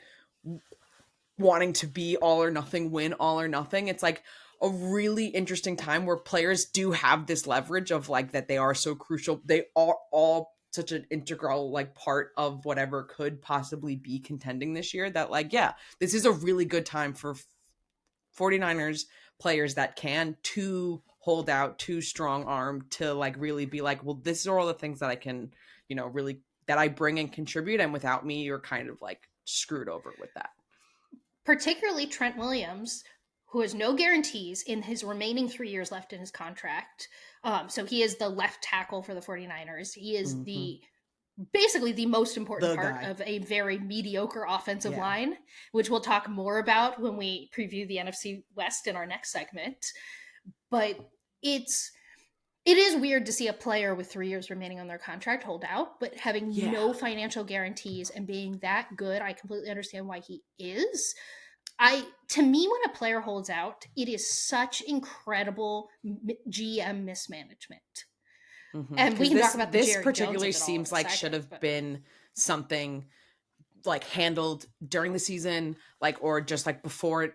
wanting to be all or nothing, win all or nothing. It's like a really interesting time where players do have this leverage of like that they are so crucial. They are all such an integral like part of whatever could possibly be contending this year, that like, yeah, this is a really good time for 49ers players that can to hold out, too strong arm to like really be like, well, this are all the things that I can, really that I bring and contribute, and without me, you're kind of like screwed over with that. Particularly Trent Williams, who has no guarantees in his remaining 3 years left in his contract. So he is the left tackle for the 49ers. He is basically the most important part of a very mediocre offensive line, which we'll talk more about when we preview the NFC West in our next segment. But it is weird to see a player with 3 years remaining on their contract hold out, but having no financial guarantees and being that good, I completely understand why he is. To me, when a player holds out, it is such incredible GM mismanagement. Mm-hmm. And we can talk about this particularly seems like should have been something like handled during the season, like, or just like before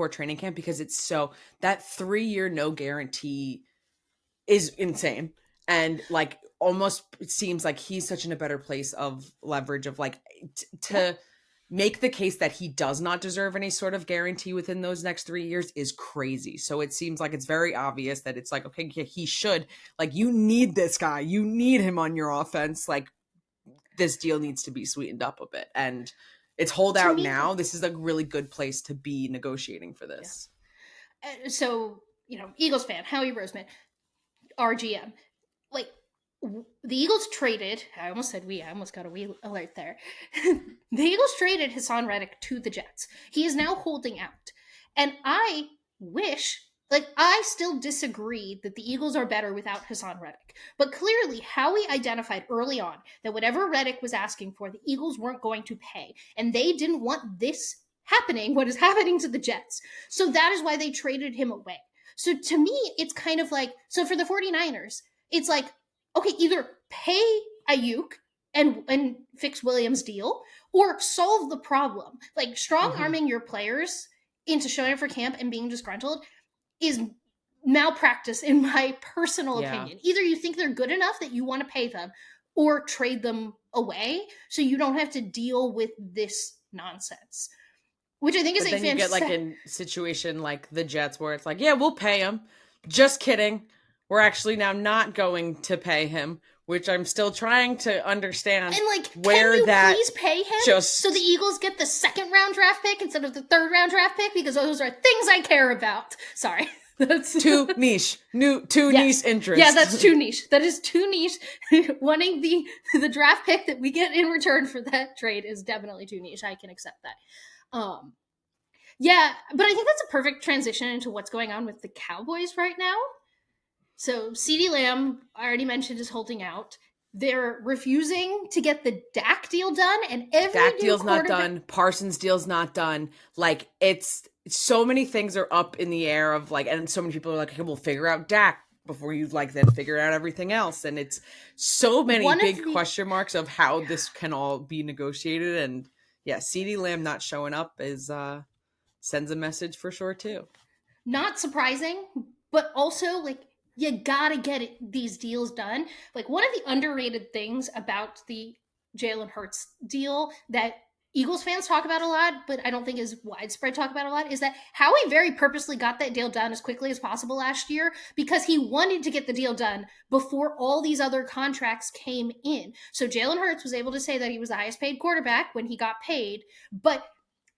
training camp, because it's so that 3-year no guarantee is insane. And like almost it seems like he's such in a better place of leverage of like to make the case that he does not deserve any sort of guarantee within those next 3 years is crazy. So it seems like it's very obvious that it's like, okay, he should, like, you need this guy, you need him on your offense. Like, this deal needs to be sweetened up a bit. And it's holdout now. This is a really good place to be negotiating for this. Yeah. So, Eagles fan, Howie Roseman, RGM, like, the Eagles traded, I almost got a wee alert there. The Eagles traded Hassan Reddick to the Jets. He is now holding out. And I still disagree that the Eagles are better without Hassan Reddick. But clearly, Howie identified early on that whatever Reddick was asking for, the Eagles weren't going to pay. And they didn't want this happening, what is happening to the Jets. So that is why they traded him away. So to me, it's kind of like, so for the 49ers, it's like, okay, either pay Ayuk and fix Williams' deal, or solve the problem. Like, strong-arming your players into showing up for camp and being disgruntled is malpractice, in my personal opinion. Either you think they're good enough that you want to pay them, or trade them away so you don't have to deal with this nonsense. Which I think is a fantastic. Then you get like a situation like the Jets where it's like, yeah, we'll pay him. Just kidding. We're actually now not going to pay him, which I'm still trying to understand. And like, where can you that please pay him so the Eagles get the 2nd round draft pick instead of the 3rd round draft pick? Because those are things I care about. Sorry. That's too niche. Niche interest. Yeah, that's too niche. That is too niche. Wanting the draft pick that we get in return for that trade is definitely too niche. I can accept that. Yeah, but I think that's a perfect transition into what's going on with the Cowboys right now. So CeeDee Lamb, I already mentioned, is holding out. They're refusing to get the Dak deal done, and every Dak deal's not done. Parsons deal's not done. Like, it's so many things are up in the air of like, and so many people are like, okay, we'll figure out Dak before you like then figure out everything else. And it's so many big question marks of how this can all be negotiated. And yeah, CeeDee Lamb not showing up is sends a message for sure too. Not surprising, but also like you gotta get these deals done. Like one of the underrated things about the Jalen Hurts deal that Eagles fans talk about a lot, but I don't think is widespread talk about a lot, is that Howie very purposely got that deal done as quickly as possible last year because he wanted to get the deal done before all these other contracts came in. So Jalen Hurts was able to say that he was the highest paid quarterback when he got paid, but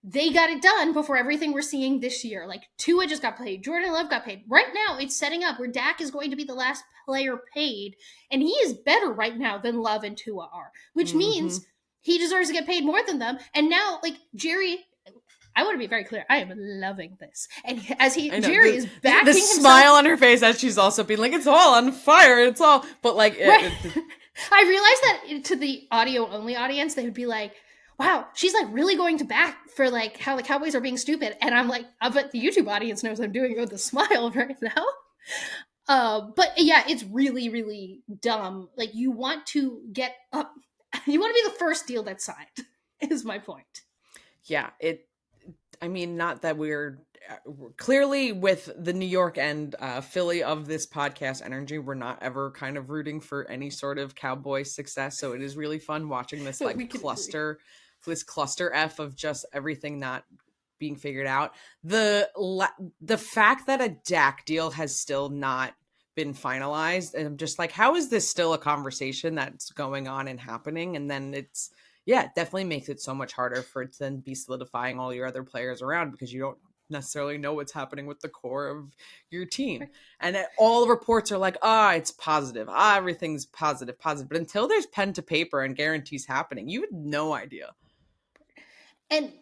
they got it done before everything we're seeing this year. Like Tua just got paid, Jordan Love got paid. Right now, it's setting up where Dak is going to be the last player paid, and he is better right now than Love and Tua are, which means he deserves to get paid more than them. And now, like Jerry, I want to be very clear. I am loving this, and as Jerry is backing the himself, smile on her face as she's also being like, "It's all on fire. It's all," but like, right. I realized that to the audio only audience, they would be like, wow, she's like really going to back for like how the Cowboys are being stupid. And I'm like, I bet the YouTube audience knows I'm doing it with a smile right now. But yeah, it's really, really dumb. Like you want to get up, you want to be the first deal that's signed is my point. Yeah, I mean, not that we're clearly with the New York and Philly of this podcast energy, we're not ever kind of rooting for any sort of Cowboy success. So it is really fun watching this like cluster F of just everything not being figured out. The fact that a Dak deal has still not been finalized, and I'm just like, how is this still a conversation that's going on and happening? And then it definitely makes it so much harder for it to then be solidifying all your other players around because you don't necessarily know what's happening with the core of your team. And all reports are like, it's positive. Everything's positive. But until there's pen to paper and guarantees happening, you have no idea. And,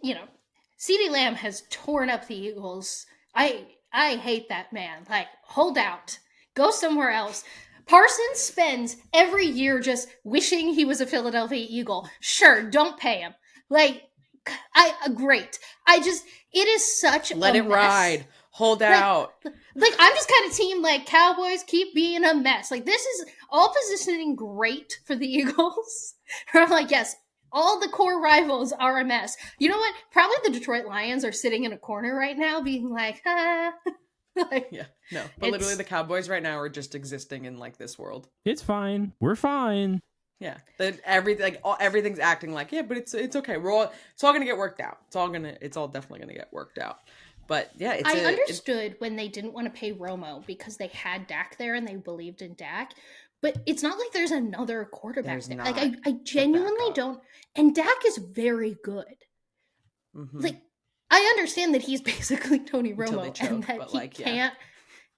CeeDee Lamb has torn up the Eagles. I hate that man. Like, hold out. Go somewhere else. Parsons spends every year just wishing he was a Philadelphia Eagle. Sure, don't pay him. Like, great. It is such Let it mess. ride. Hold out. Like, I'm just kind of team, like, Cowboys keep being a mess. Like, this is all positioning great for the Eagles. I'm like, yes, all the core rivals are a mess. You know what? Probably the Detroit Lions are sitting in a corner right now being like, like, yeah, no. But literally the Cowboys right now are just existing in, like, this world. It's fine. We're fine. Yeah, everything's acting like, yeah, but it's okay. It's all gonna get worked out. It's all definitely gonna get worked out. But yeah, I understood when they didn't want to pay Romo because they had Dak there and they believed in Dak. But it's not like there's another quarterback there. Like I genuinely don't. And Dak is very good. Mm-hmm. Like I understand that he's basically Tony Romo and that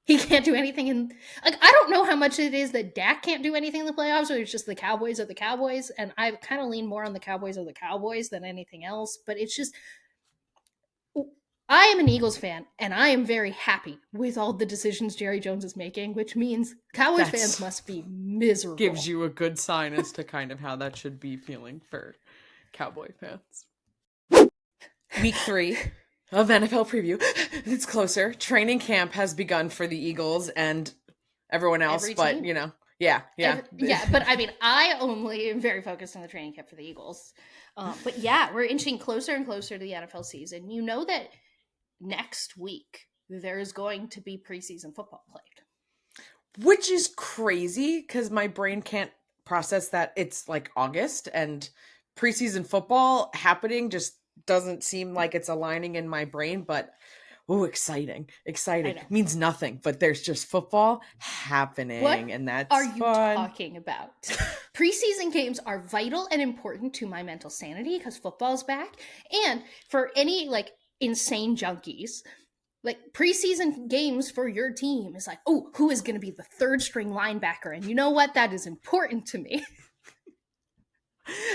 he can't do anything in, like, I don't know how much it is that Dak can't do anything in the playoffs, or it's just the Cowboys are the Cowboys, and I kind of lean more on the Cowboys are the Cowboys than anything else, but it's just, I am an Eagles fan, and I am very happy with all the decisions Jerry Jones is making, which means Cowboys fans must be miserable. Gives you a good sign as to kind of how that should be feeling for Cowboy fans. Week 3. Of NFL preview. It's closer. Training camp has begun for the Eagles and everyone else, but yeah. But I mean, I only am very focused on the training camp for the Eagles. But yeah, we're inching closer and closer to the NFL season. You know that next week there is going to be preseason football played, which is crazy because my brain can't process that it's like August and preseason football happening just doesn't seem like it's aligning in my brain, but exciting means nothing, but there's just football happening. What and that's are you talking about? Preseason games are vital and important to my mental sanity because football's back, and for any like insane junkies, like preseason games for your team is like, who is going to be the third string linebacker? And you know what? That is important to me.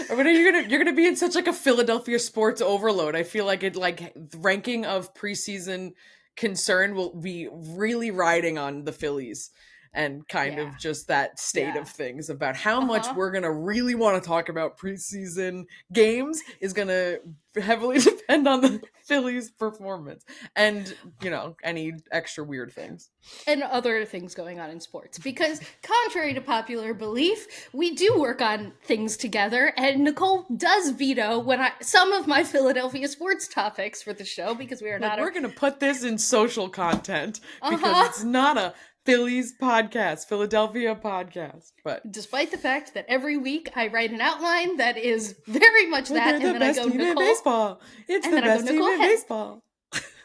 I mean, you're gonna be in such like a Philadelphia sports overload. I feel like the ranking of preseason concern will be really riding on the Phillies and kind of just that state of things about how much Uh-huh. we're going to really want to talk about preseason games is going to heavily depend on the Phillies' performance and, you know, any extra weird things. And other things going on in sports. Because contrary to popular belief, we do work on things together, and Nicole does veto some of my Philadelphia sports topics for the show because we are not. We're going to put this in social content because it's not a Phillies podcast, Philadelphia podcast. But despite the fact that every week I write an outline that is very much that, and then I go, team Nicole. in baseball. It's the best team in baseball.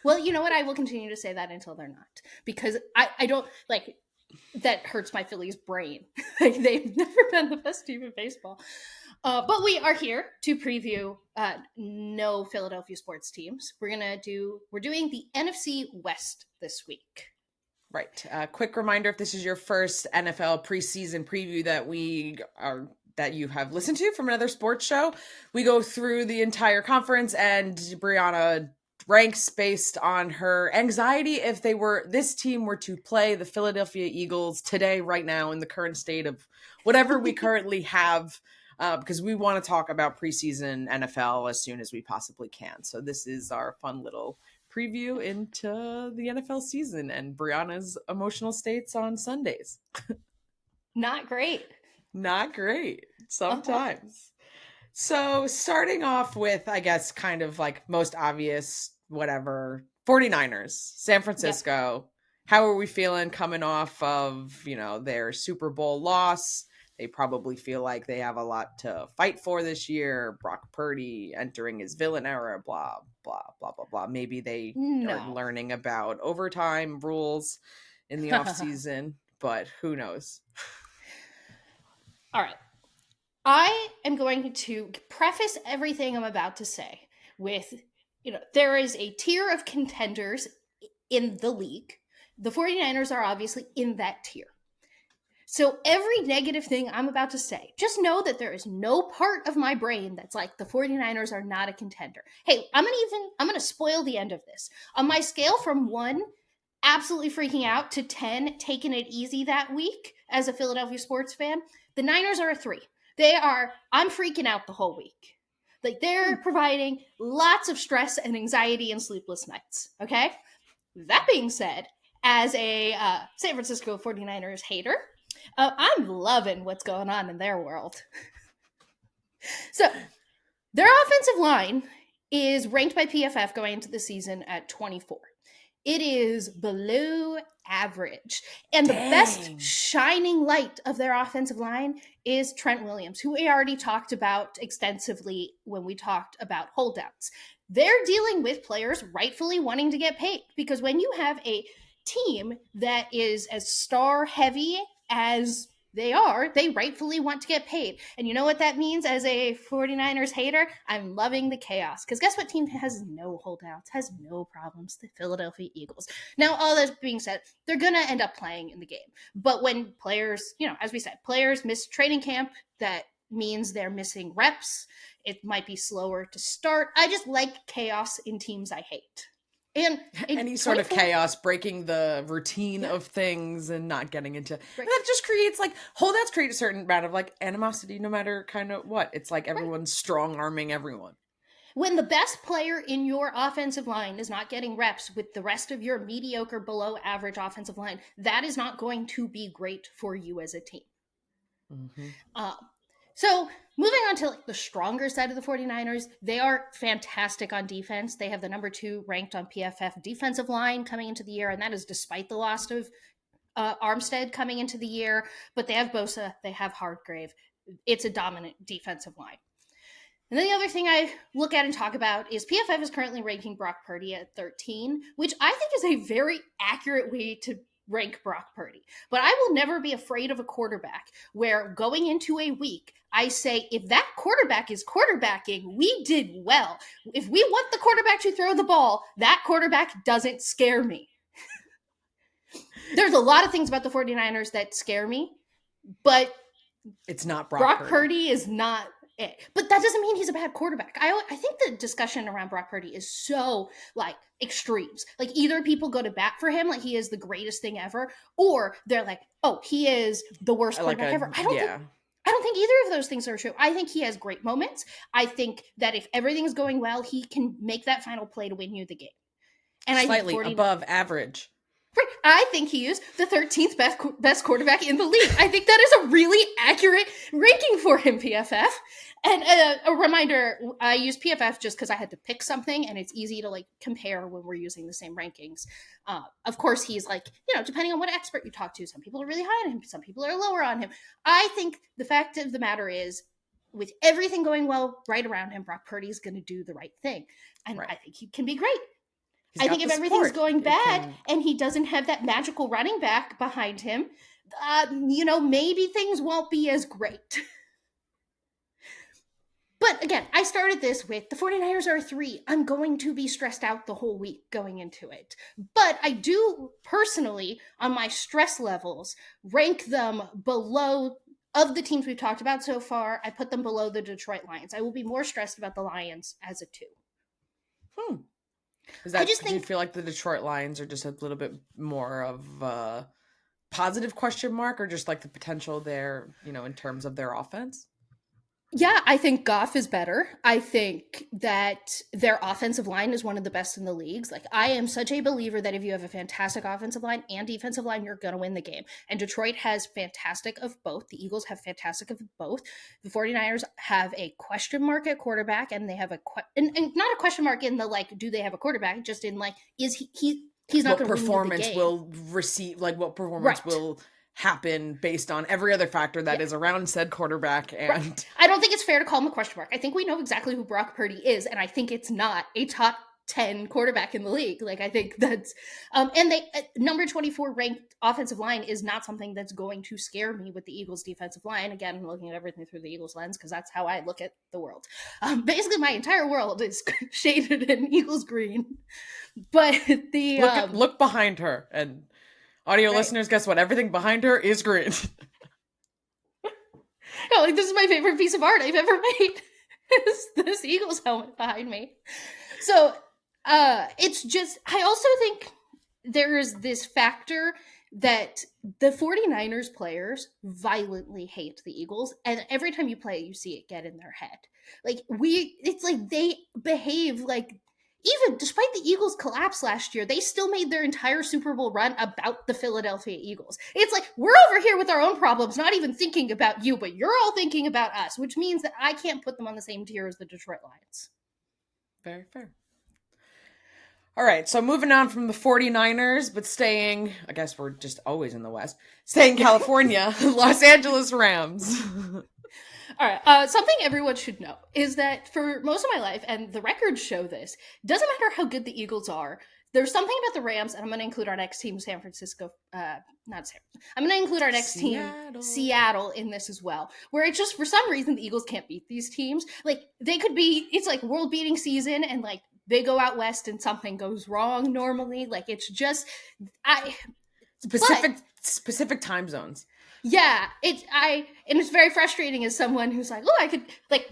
Well, you know what? I will continue to say that until they're not, because I don't like that hurts my Phillies brain. Like, they've never been the best team in baseball. But we are here to preview no Philadelphia sports teams. We're doing the NFC West this week. Right. Quick reminder: if this is your first NFL preseason preview that you have listened to from another sports show, we go through the entire conference, and Briana ranks based on her anxiety if this team were to play the Philadelphia Eagles today, right now, in the current state of whatever we currently have, because we want to talk about preseason NFL as soon as we possibly can. So this is our fun little preview into the NFL season and Briana's emotional states on Sundays. Not great. Not great. Sometimes. So starting off with, I guess, kind of like most obvious, whatever, 49ers, San Francisco. Yep. How are we feeling coming off of, you know, their Super Bowl loss? They probably feel like they have a lot to fight for this year. Brock Purdy entering his villain era, blah, blah, blah, blah, blah. Maybe they are learning about overtime rules in the offseason, but who knows? All right. I am going to preface everything I'm about to say with, you know, there is a tier of contenders in the league. The 49ers are obviously in that tier. So every negative thing I'm about to say, just know that there is no part of my brain that's like, the 49ers are not a contender. Hey, I'm going to spoil the end of this. On my scale from 1, absolutely freaking out, to 10, taking it easy that week as a Philadelphia sports fan, the Niners are a 3. I'm freaking out the whole week. Like, they're providing lots of stress and anxiety and sleepless nights, okay? That being said, as a San Francisco 49ers hater, I'm loving what's going on in their world. So, their offensive line is ranked by PFF going into the season at 24. It is below average. And the best shining light of their offensive line is Trent Williams, who we already talked about extensively when we talked about holdouts. They're dealing with players rightfully wanting to get paid, because when you have a team that is as star heavy as they rightfully want to get paid. And you know what that means as a 49ers hater? I'm loving the chaos. Because guess what team has no holdouts, has no problems? The Philadelphia Eagles. Now, all that being said, they're going to end up playing in the game. But when players, you know, as we said, players miss training camp, that means they're missing reps. It might be slower to start. I just like chaos in teams I hate. And any sort of chaos, breaking the routine of things and not getting into and that just creates, like, holdouts create a certain amount of, like, animosity no matter kind of what. It's like everyone's strong-arming everyone. When the best player in your offensive line is not getting reps with the rest of your mediocre, below average offensive line, that is not going to be great for you as a team. Mm-hmm. So moving on to, like, the stronger side of the 49ers, they are fantastic on defense. They have the number 2 ranked on PFF defensive line coming into the year, and that is despite the loss of Armstead coming into the year. But they have Bosa, they have Hargrave. It's a dominant defensive line. And then the other thing I look at and talk about is PFF is currently ranking Brock Purdy at 13, which I think is a very accurate way to rank Brock Purdy. But I will never be afraid of a quarterback where going into a week, I say, if that quarterback is quarterbacking, we did well. If we want the quarterback to throw the ball, that quarterback doesn't scare me. There's a lot of things about the 49ers that scare me, but it's not Brock Purdy is not it. But that doesn't mean he's a bad quarterback. I think the discussion around Brock Purdy is so like extremes. Like either people go to bat for him, like he is the greatest thing ever, or they're like, oh, he is the worst quarterback ever. I don't think either of those things are true. I think he has great moments. I think that if everything's going well, he can make that final play to win you the game. And slightly above average. Right. I think he is the 13th best quarterback in the league. I think that is a really accurate ranking for him, PFF. And a reminder, I use PFF just because I had to pick something, and it's easy to like compare when we're using the same rankings. Of course, he's like, depending on what expert you talk to, some people are really high on him, some people are lower on him. I think the fact of the matter is, with everything going well right around him, Brock Purdy's going to do the right thing. And I think he can be great. I think if everything's going bad and he doesn't have that magical running back behind him, maybe things won't be as great. But again, I started this with the 49ers are 3. I'm going to be stressed out the whole week going into it. But I do personally, on my stress levels, rank them below, of the teams we've talked about so far, I put them below the Detroit Lions. I will be more stressed about the Lions as a 2. Is that, do you feel like the Detroit Lions are just a little bit more of a positive question mark, or just like the potential there, in terms of their offense? Yeah, I think Goff is better. I think that their offensive line is one of the best in the leagues. Like, I am such a believer that if you have a fantastic offensive line and defensive line, you're going to win the game. And Detroit has fantastic of both. The Eagles have fantastic of both. The 49ers have a question mark at quarterback, and they have and not a question mark in the, like, do they have a quarterback? Just in, like, is he's not going to win the game. What performance will receive, like, what performance will happen based on every other factor that is around said quarterback. And I don't think it's fair to call him a question mark. I think we know exactly who Brock Purdy is, and I think it's not a top 10 quarterback in the league. Like, I think that's and they number 24 ranked offensive line is not something that's going to scare me with the Eagles defensive line. Again, I'm looking at everything through the Eagles lens because that's how I look at the world. Basically my entire world is shaded in Eagles green. But the look behind her, and audio listeners, guess what? Everything behind her is green. No, like, this is my favorite piece of art I've ever made. Is this Eagles helmet behind me. So it's just, I also think there is this factor that the 49ers players violently hate the Eagles, and every time you play it, you see it get in their head. Like, it's like they behave like, even despite the Eagles' collapse last year, they still made their entire Super Bowl run about the Philadelphia Eagles. It's like, we're over here with our own problems, not even thinking about you, but you're all thinking about us, which means that I can't put them on the same tier as the Detroit Lions. Very fair. All right, so moving on from the 49ers, but staying, I guess we're just always in the West, staying California, Los Angeles Rams. All right, something everyone should know is that for most of my life, and the records show this, doesn't matter how good the Eagles are, there's something about the Rams, and I'm going to include our next team, I'm going to include our next team, Seattle, in this as well, where it's just, for some reason, the Eagles can't beat these teams. Like, they could be, it's like world-beating season, and like, they go out west and something goes wrong normally. Like, it's just, specific time zones. Yeah, and it's very frustrating as someone who's like, I could, like,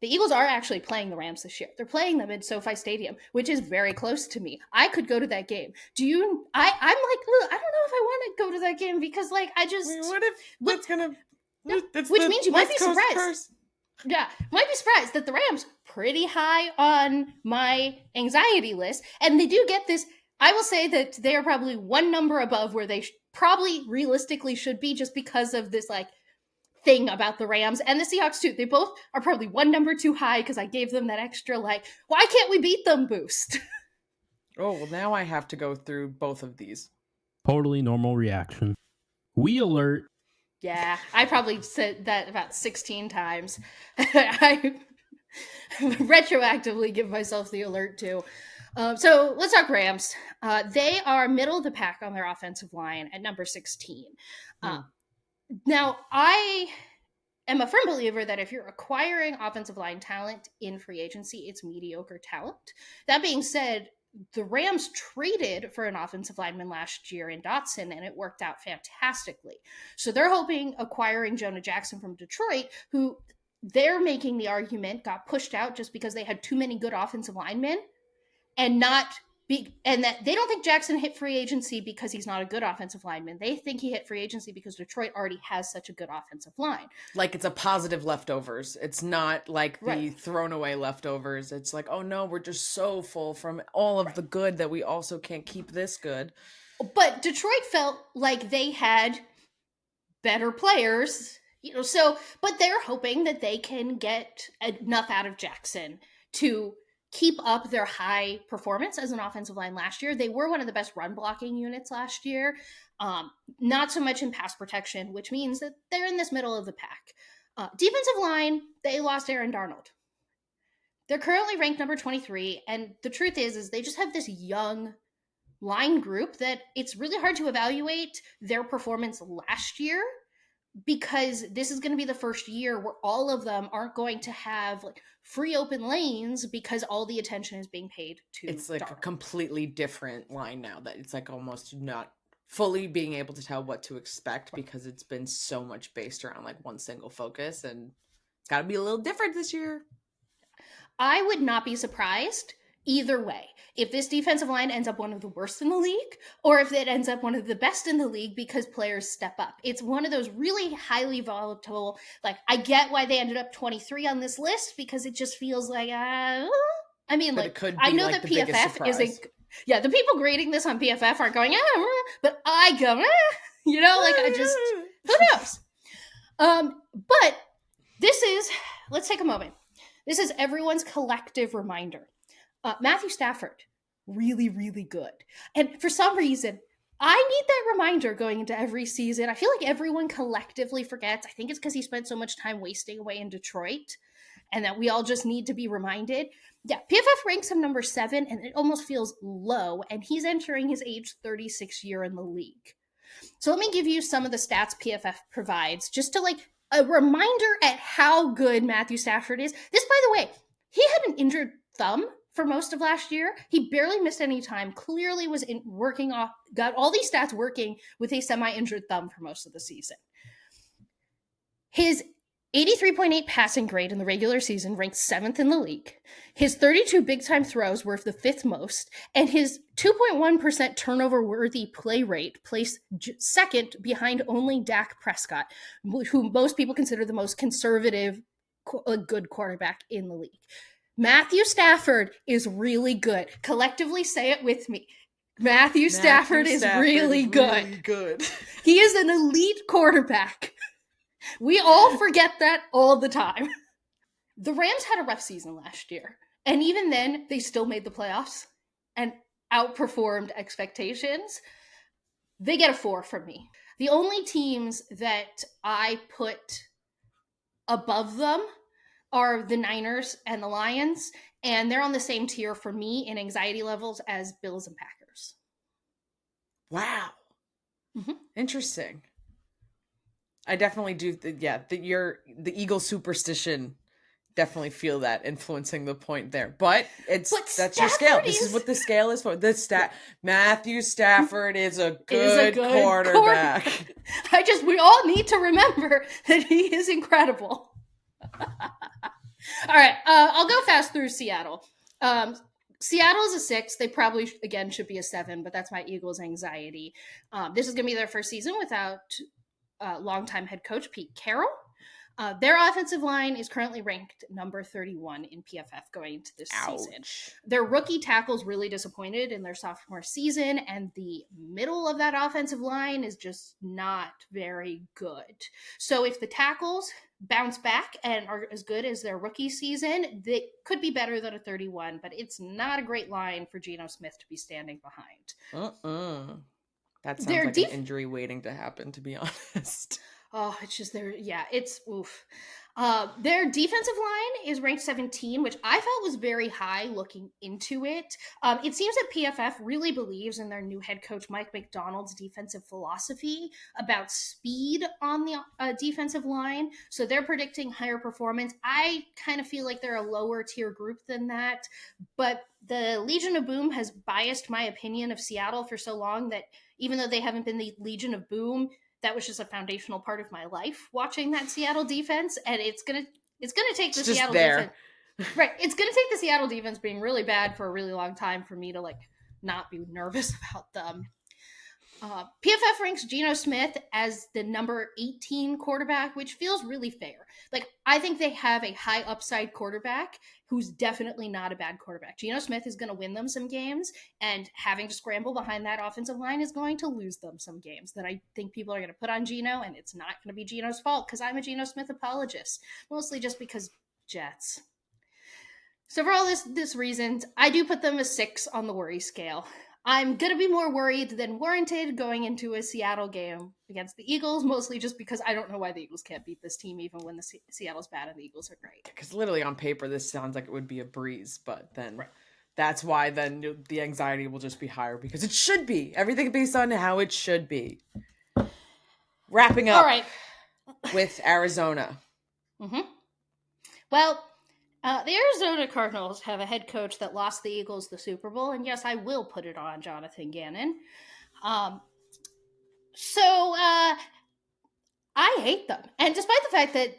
the Eagles are actually playing the Rams this year. They're playing them in SoFi Stadium, which is very close to me. I could go to that game. I'm like, I don't know if I want to go to that game because, like, I just, which means you might be surprised. Yeah, might be surprised that the Rams pretty high on my anxiety list, and they do get this. I will say that they are probably one number above where they probably realistically should be, just because of this like thing about the Rams and the Seahawks too. They both are probably one number too high because I gave them that extra like, why can't we beat them boost. Oh, well, now I have to go through both of these. Totally normal reaction. We alert. Yeah, I probably said that about 16 times. I retroactively give myself the alert too. So let's talk Rams. They are middle of the pack on their offensive line at number 16. Now, I am a firm believer that if you're acquiring offensive line talent in free agency, it's mediocre talent. That being said, the Rams traded for an offensive lineman last year in Dotson, and it worked out fantastically. So they're hoping acquiring Jonah Jackson from Detroit, who they're making the argument got pushed out just because they had too many good offensive linemen and that they don't think Jackson hit free agency because he's not a good offensive lineman. They think he hit free agency because Detroit already has such a good offensive line. Like, it's a positive leftovers. It's not like the thrown away leftovers. It's like, oh no, we're just so full from all of the good that we also can't keep this good. But Detroit felt like they had better players, but they're hoping that they can get enough out of Jackson to keep up their high performance as an offensive line last year. They were one of the best run blocking units last year. Not so much in pass protection, which means that they're in this middle of the pack. Defensive line, they lost Aaron Darnold. They're currently ranked number 23. And the truth is they just have this young line group that it's really hard to evaluate their performance last year, because this is going to be the first year where all of them aren't going to have like free open lanes because all the attention is being paid to It's like Darnold. a completely different line now, that it's like almost not fully being able to tell what to expect because it's been so much based around like one single focus, and it's got to be a little different this year. I would not be surprised either way if this defensive line ends up one of the worst in the league or if it ends up one of the best in the league because players step up. It's one of those really highly volatile, like, I get why they ended up 23 on this list because it just feels like I mean, But like, it could be I know like that the biggest PFF isn't surprise. the people grading this on PFF are going but I go like, I just, who knows. But this is, let's take a moment. This is everyone's collective reminder. Matthew Stafford, really, really good. And for some reason, I need that reminder going into every season. I feel like everyone collectively forgets. I think it's because he spent so much time wasting away in Detroit and that we all just need to be reminded. Yeah, PFF ranks him number 7, and it almost feels low, and he's entering his age 36 year in the league. So let me give you some of the stats PFF provides just to like a reminder at how good Matthew Stafford is. This, by the way, he had an injured thumb for most of last year. He barely missed any time, clearly was got all these stats working with a semi-injured thumb for most of the season. His 83.8 passing grade in the regular season ranked 7th in the league. His 32 big-time throws were the 5th most, and his 2.1% turnover-worthy play rate placed second behind only Dak Prescott, who most people consider the most conservative, good quarterback in the league. Matthew Stafford is really good. Collectively say it with me. Matthew Stafford is really good. He is an elite quarterback. We all forget that all the time. The Rams had a rough season last year, and even then, they still made the playoffs and outperformed expectations. They get a 4 from me. The only teams that I put above them are the Niners and the Lions, and they're on the same tier for me in anxiety levels as Bills and Packers. Wow. Mm-hmm. Interesting. I definitely do. The Eagle superstition, definitely feel that influencing the point there. But that's your scale. This is what the scale is for. Matthew Stafford is a good quarterback. We all need to remember that he is incredible. All right, I'll go fast through Seattle. Seattle is a 6. They probably, again, should be a 7, but that's my Eagles' anxiety. This is going to be their first season without longtime head coach Pete Carroll. Their offensive line is currently ranked number 31 in PFF going into this season. Their rookie tackles really disappointed in their sophomore season, and the middle of that offensive line is just not very good. So if the tackles bounce back and are as good as their rookie season, they could be better than a 31, but it's not a great line for Geno Smith to be standing behind. That sounds like an injury waiting to happen, to be honest. Oh, it's just it's oof. Their defensive line is ranked 17, which I felt was very high looking into it. It seems that PFF really believes in their new head coach, Mike McDonald's defensive philosophy about speed on the defensive line. So they're predicting higher performance. I kind of feel like they're a lower tier group than that. But the Legion of Boom has biased my opinion of Seattle for so long that even though they haven't been the Legion of Boom, that was just a foundational part of my life, watching that Seattle defense. And it's going to it's going to take the It's just Seattle there. defense. Right. It's going to take the Seattle defense being really bad for a really long time for me to like not be nervous about them. PFF ranks Geno Smith as the number 18 quarterback, which feels really fair. Like, I think they have a high upside quarterback who's definitely not a bad quarterback. Geno Smith is going to win them some games, and having to scramble behind that offensive line is going to lose them some games that I think people are going to put on Geno, and it's not going to be Geno's fault because I'm a Geno Smith apologist, mostly just because Jets. So for all this reasons, I do put them a 6 on the worry scale. I'm going to be more worried than warranted going into a Seattle game against the Eagles, mostly just because I don't know why the Eagles can't beat this team even when the Seattle's bad and the Eagles are great. Because literally on paper, this sounds like it would be a breeze, but then that's why then the anxiety will just be higher because it should be. Everything based on how it should be. Wrapping up with Arizona. Mm-hmm. Well, the Arizona Cardinals have a head coach that lost the Eagles the Super Bowl, and yes, I will put it on Jonathan Gannon. So I hate them. And despite the fact that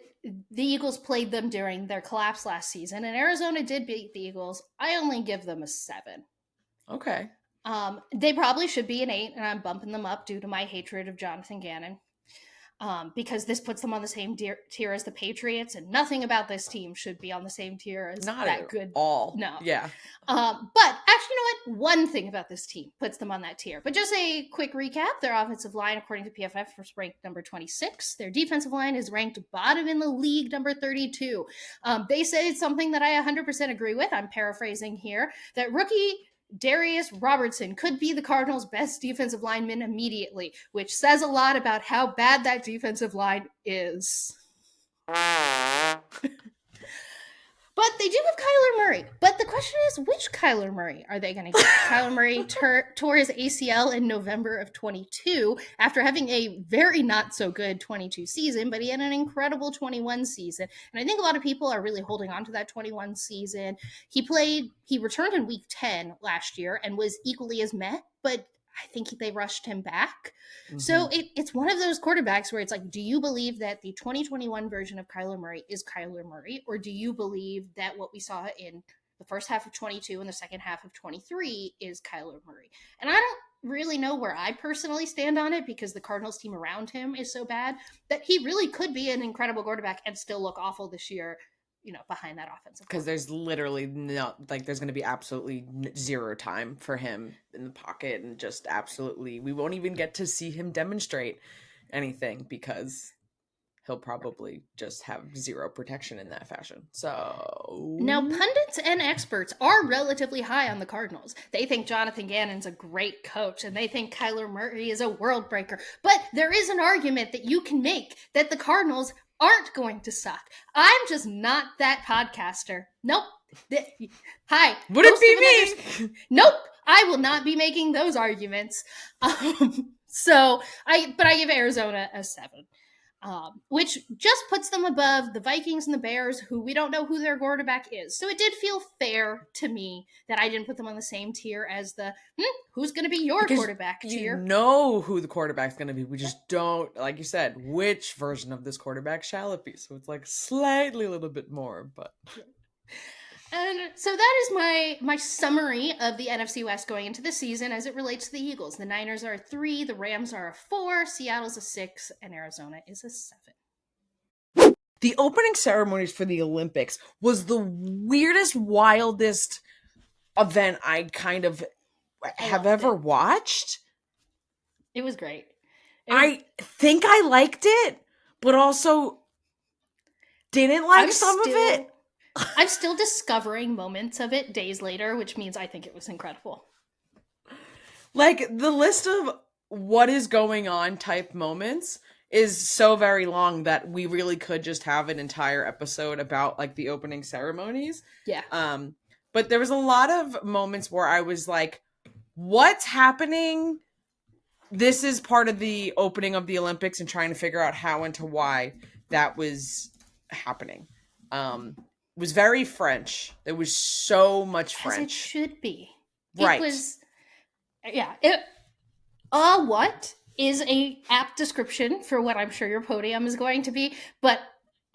the Eagles played them during their collapse last season, and Arizona did beat the Eagles, I only give them a 7. Okay. They probably should be an 8, and I'm bumping them up due to my hatred of Jonathan Gannon. Because this puts them on the same tier as the Patriots, and nothing about this team should be on the same tier as Not that at good. All. No. Yeah. But actually, you know what? One thing about this team puts them on that tier. But just a quick recap: their offensive line, according to PFF, was ranked number 26. Their defensive line is ranked bottom in the league, number 32. They said something that I 100% agree with. I'm paraphrasing here: that rookie Darius Robertson could be the Cardinals' best defensive lineman immediately, which says a lot about how bad that defensive line is. But they do have Kyler Murray. But the question is, which Kyler Murray are they going to get? Kyler Murray tore his ACL in November of 22 after having a very not so good 22 season, but he had an incredible 21 season. And I think a lot of people are really holding on to that 21 season. He returned in week 10 last year and was equally as meh, but I think they rushed him back. Mm-hmm. So it's one of those quarterbacks where it's like, do you believe that the 2021 version of Kyler Murray is Kyler Murray? Or do you believe that what we saw in the first half of 22 and the second half of 23 is Kyler Murray? And I don't really know where I personally stand on it because the Cardinals team around him is so bad that he really could be an incredible quarterback and still look awful this year, you know, behind that offensive. Because there's literally there's going to be absolutely zero time for him in the pocket and just absolutely, we won't even get to see him demonstrate anything because he'll probably just have zero protection in that fashion. So now pundits and experts are relatively high on the Cardinals. They think Jonathan Gannon's a great coach and they think Kyler Murray is a world breaker. But there is an argument that you can make that the Cardinals aren't going to suck. I'm just not that podcaster. Nope. Hi. Would it be me? Nope. I will not be making those arguments. So I give Arizona a 7. Which just puts them above the Vikings and the Bears, who we don't know who their quarterback is. So it did feel fair to me that I didn't put them on the same tier as the who's going to be your quarterback tier. You know who the quarterback's going to be. We just don't, like you said, which version of this quarterback shall it be? So it's like slightly a little bit more, but... And so that is my summary of the NFC West going into the season as it relates to the Eagles. The Niners are a 3, the Rams are a 4, Seattle's a 6, and Arizona is a 7. The opening ceremonies for the Olympics was the weirdest, wildest event I kind of have ever watched. It was great. I think I liked it, but also didn't like some of it. I'm still discovering moments of it days later, which means I think it was incredible. Like, the list of what is going on type moments is so very long that we really could just have an entire episode about, like, the opening ceremonies. Yeah. But there was a lot of moments where I was like, what's happening? This is part of the opening of the Olympics and trying to figure out how and to why that was happening. Was very French. There was so much French. As it should be. Right. It was, yeah. What is a apt description for what I'm sure your podium is going to be, but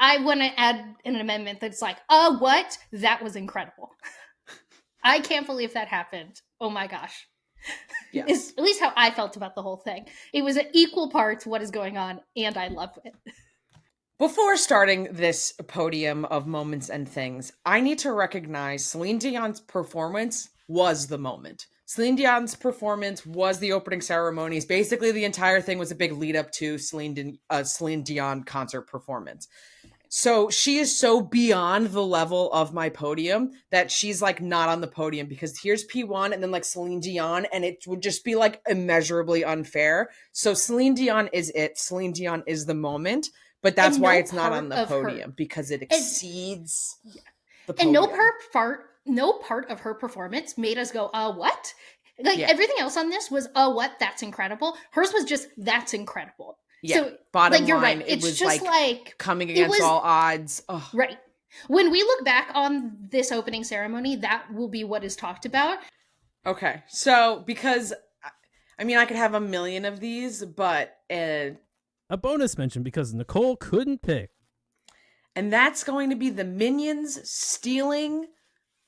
I want to add an amendment that's like, what? That was incredible. I can't believe that happened. Oh my gosh. Yes. It's at least how I felt about the whole thing. It was an equal parts what is going on, and I love it. Before starting this podium of moments and things, I need to recognize Celine Dion's performance was the moment. Celine Dion's performance was the opening ceremonies. Basically, the entire thing was a big lead up to Celine Dion concert performance. So she is so beyond the level of my podium that she's like not on the podium, because here's P1 and then like Celine Dion, and it would just be like immeasurably unfair. So Celine Dion is it. Celine Dion is the moment, but that's why it's not on the podium, because it exceeds the podium. And no part of her performance made us go, what? Like everything else on this was, what? That's incredible. Hers was just, that's incredible. Yeah, so, bottom you're line, right. it was just like coming against all odds. Ugh. Right. When we look back on this opening ceremony, that will be what is talked about. Okay, so because, I mean, I could have a million of these, but... a bonus mention because Nicole couldn't pick. And that's going to be the Minions stealing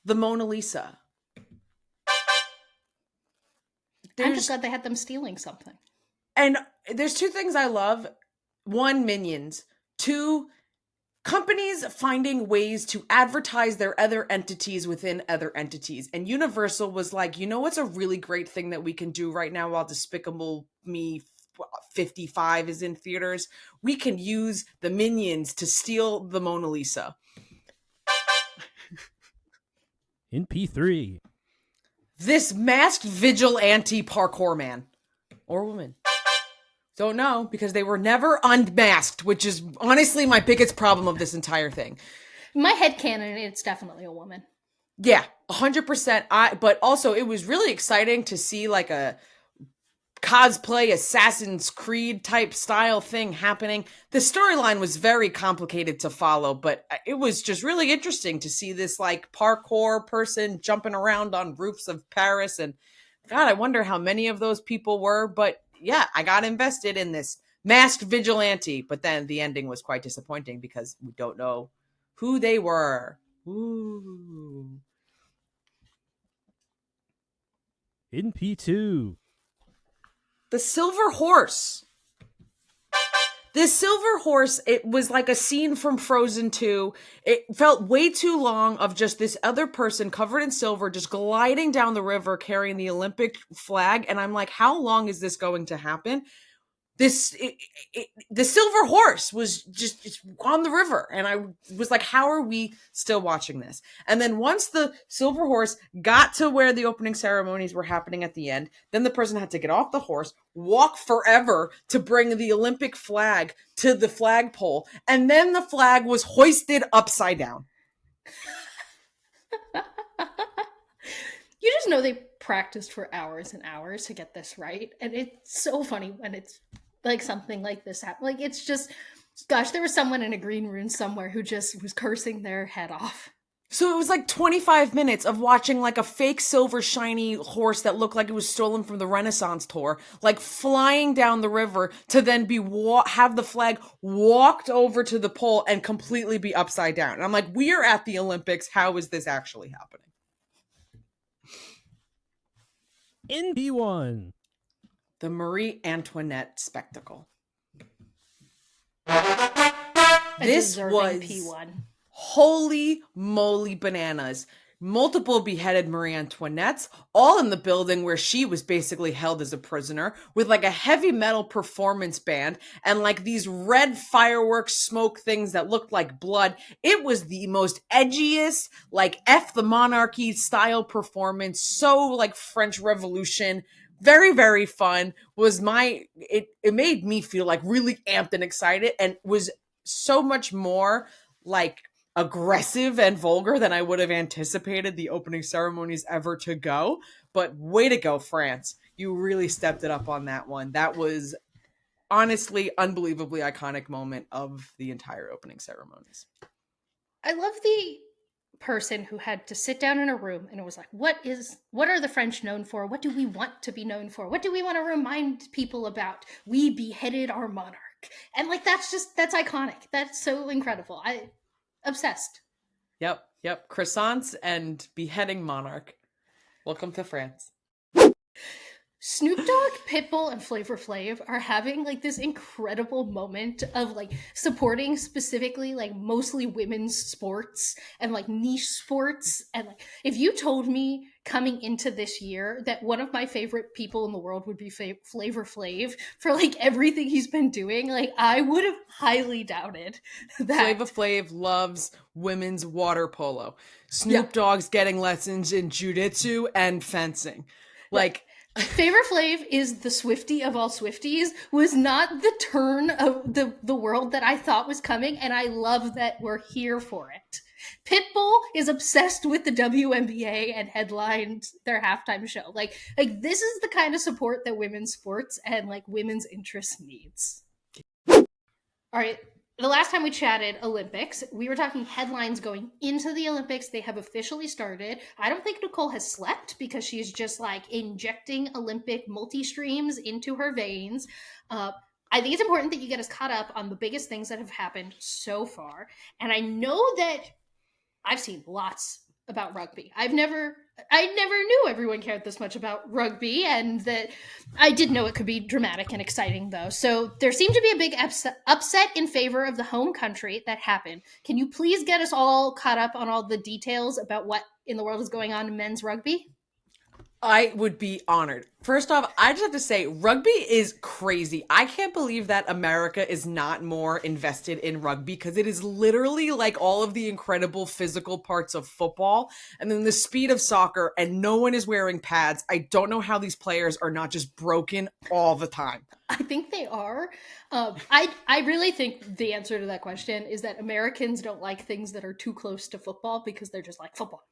the Mona Lisa. I'm just glad they had them stealing something. And there's two things I love. One, Minions. Two, companies finding ways to advertise their other entities within other entities. And Universal was like, you know what's a really great thing that we can do right now while Despicable Me 55 is in theaters? We can use the Minions to steal the Mona Lisa. In P3. This masked vigilante parkour man. Or woman. Don't know, because they were never unmasked, which is honestly my biggest problem of this entire thing. In my headcanon, it's definitely a woman. Yeah, 100%. But also, it was really exciting to see like a cosplay Assassin's Creed type style thing happening. The storyline was very complicated to follow, but it was just really interesting to see this like parkour person jumping around on roofs of Paris. And God, I wonder how many of those people were, but yeah, I got invested in this masked vigilante, but then the ending was quite disappointing because we don't know who they were. Ooh. In P2. The Silver Horse. This Silver Horse, it was like a scene from Frozen 2. It felt way too long of just this other person covered in silver just gliding down the river carrying the Olympic flag. And I'm like, how long is this going to happen? The Silver Horse was just on the river. And I was like, how are we still watching this? And then once the Silver Horse got to where the opening ceremonies were happening at the end, then the person had to get off the horse, walk forever to bring the Olympic flag to the flagpole. And then the flag was hoisted upside down. You just know they practiced for hours and hours to get this right. And it's so funny when it's like something like this happen. Like, it's just, gosh, there was someone in a green room somewhere who just was cursing their head off. So it was like 25 minutes of watching like a fake silver shiny horse that looked like it was stolen from the Renaissance tour, like flying down the river to then be have the flag walked over to the pole and completely be upside down. And I'm like, we are at the Olympics. How is this actually happening? In P1. The Marie Antoinette spectacle. This was P1. Holy moly bananas. Multiple beheaded Marie Antoinettes, all in the building where she was basically held as a prisoner, with like a heavy metal performance band and like these red fireworks smoke things that looked like blood. It was the most edgiest, like F the monarchy style performance. So like French Revolution. Very, very fun. It made me feel like really amped and excited, and was so much more like aggressive and vulgar than I would have anticipated the opening ceremonies ever to go. But way to go, France. You really stepped it up on that one. That was honestly unbelievably iconic moment of the entire opening ceremonies. I love the person who had to sit down in a room and it was like, what are the French known for? What do we want to be known for? What do we want to remind people about? We beheaded our monarch. And like that's iconic. That's so incredible. I obsessed. Yep. Croissants and beheading monarch. Welcome to France. Snoop Dogg, Pitbull, and Flavor Flav are having like this incredible moment of like supporting specifically like mostly women's sports and like niche sports. And like if you told me coming into this year that one of my favorite people in the world would be Flavor Flav for like everything he's been doing, like I would have highly doubted that. Flavor Flav loves women's water polo. Snoop Dogg's getting lessons in jiu-jitsu and fencing. Like Flavor Flav is the Swiftie of all Swifties, was not the turn of the world that I thought was coming, and I love that we're here for it. Pitbull is obsessed with the WNBA and headlined their halftime show. Like this is the kind of support that women's sports and like women's interest needs. All right. The last time we chatted Olympics, we were talking headlines going into the Olympics. They have officially started. I don't think Nicole has slept because she's just like injecting Olympic multi-streams into her veins. I think it's important that you get us caught up on the biggest things that have happened so far. And I know that I've seen lots about rugby. I never knew everyone cared this much about rugby, and that I did know it could be dramatic and exciting though. So there seemed to be a big upset in favor of the home country that happened. Can you please get us all caught up on all the details about what in the world is going on in men's rugby? I would be honored. First off, I just have to say, rugby is crazy. I can't believe that America is not more invested in rugby because it is literally like all of the incredible physical parts of football and then the speed of soccer, and no one is wearing pads. I don't know how these players are not just broken all the time. I think they are. I really think the answer to that question is that Americans don't like things that are too close to football because they're just like football.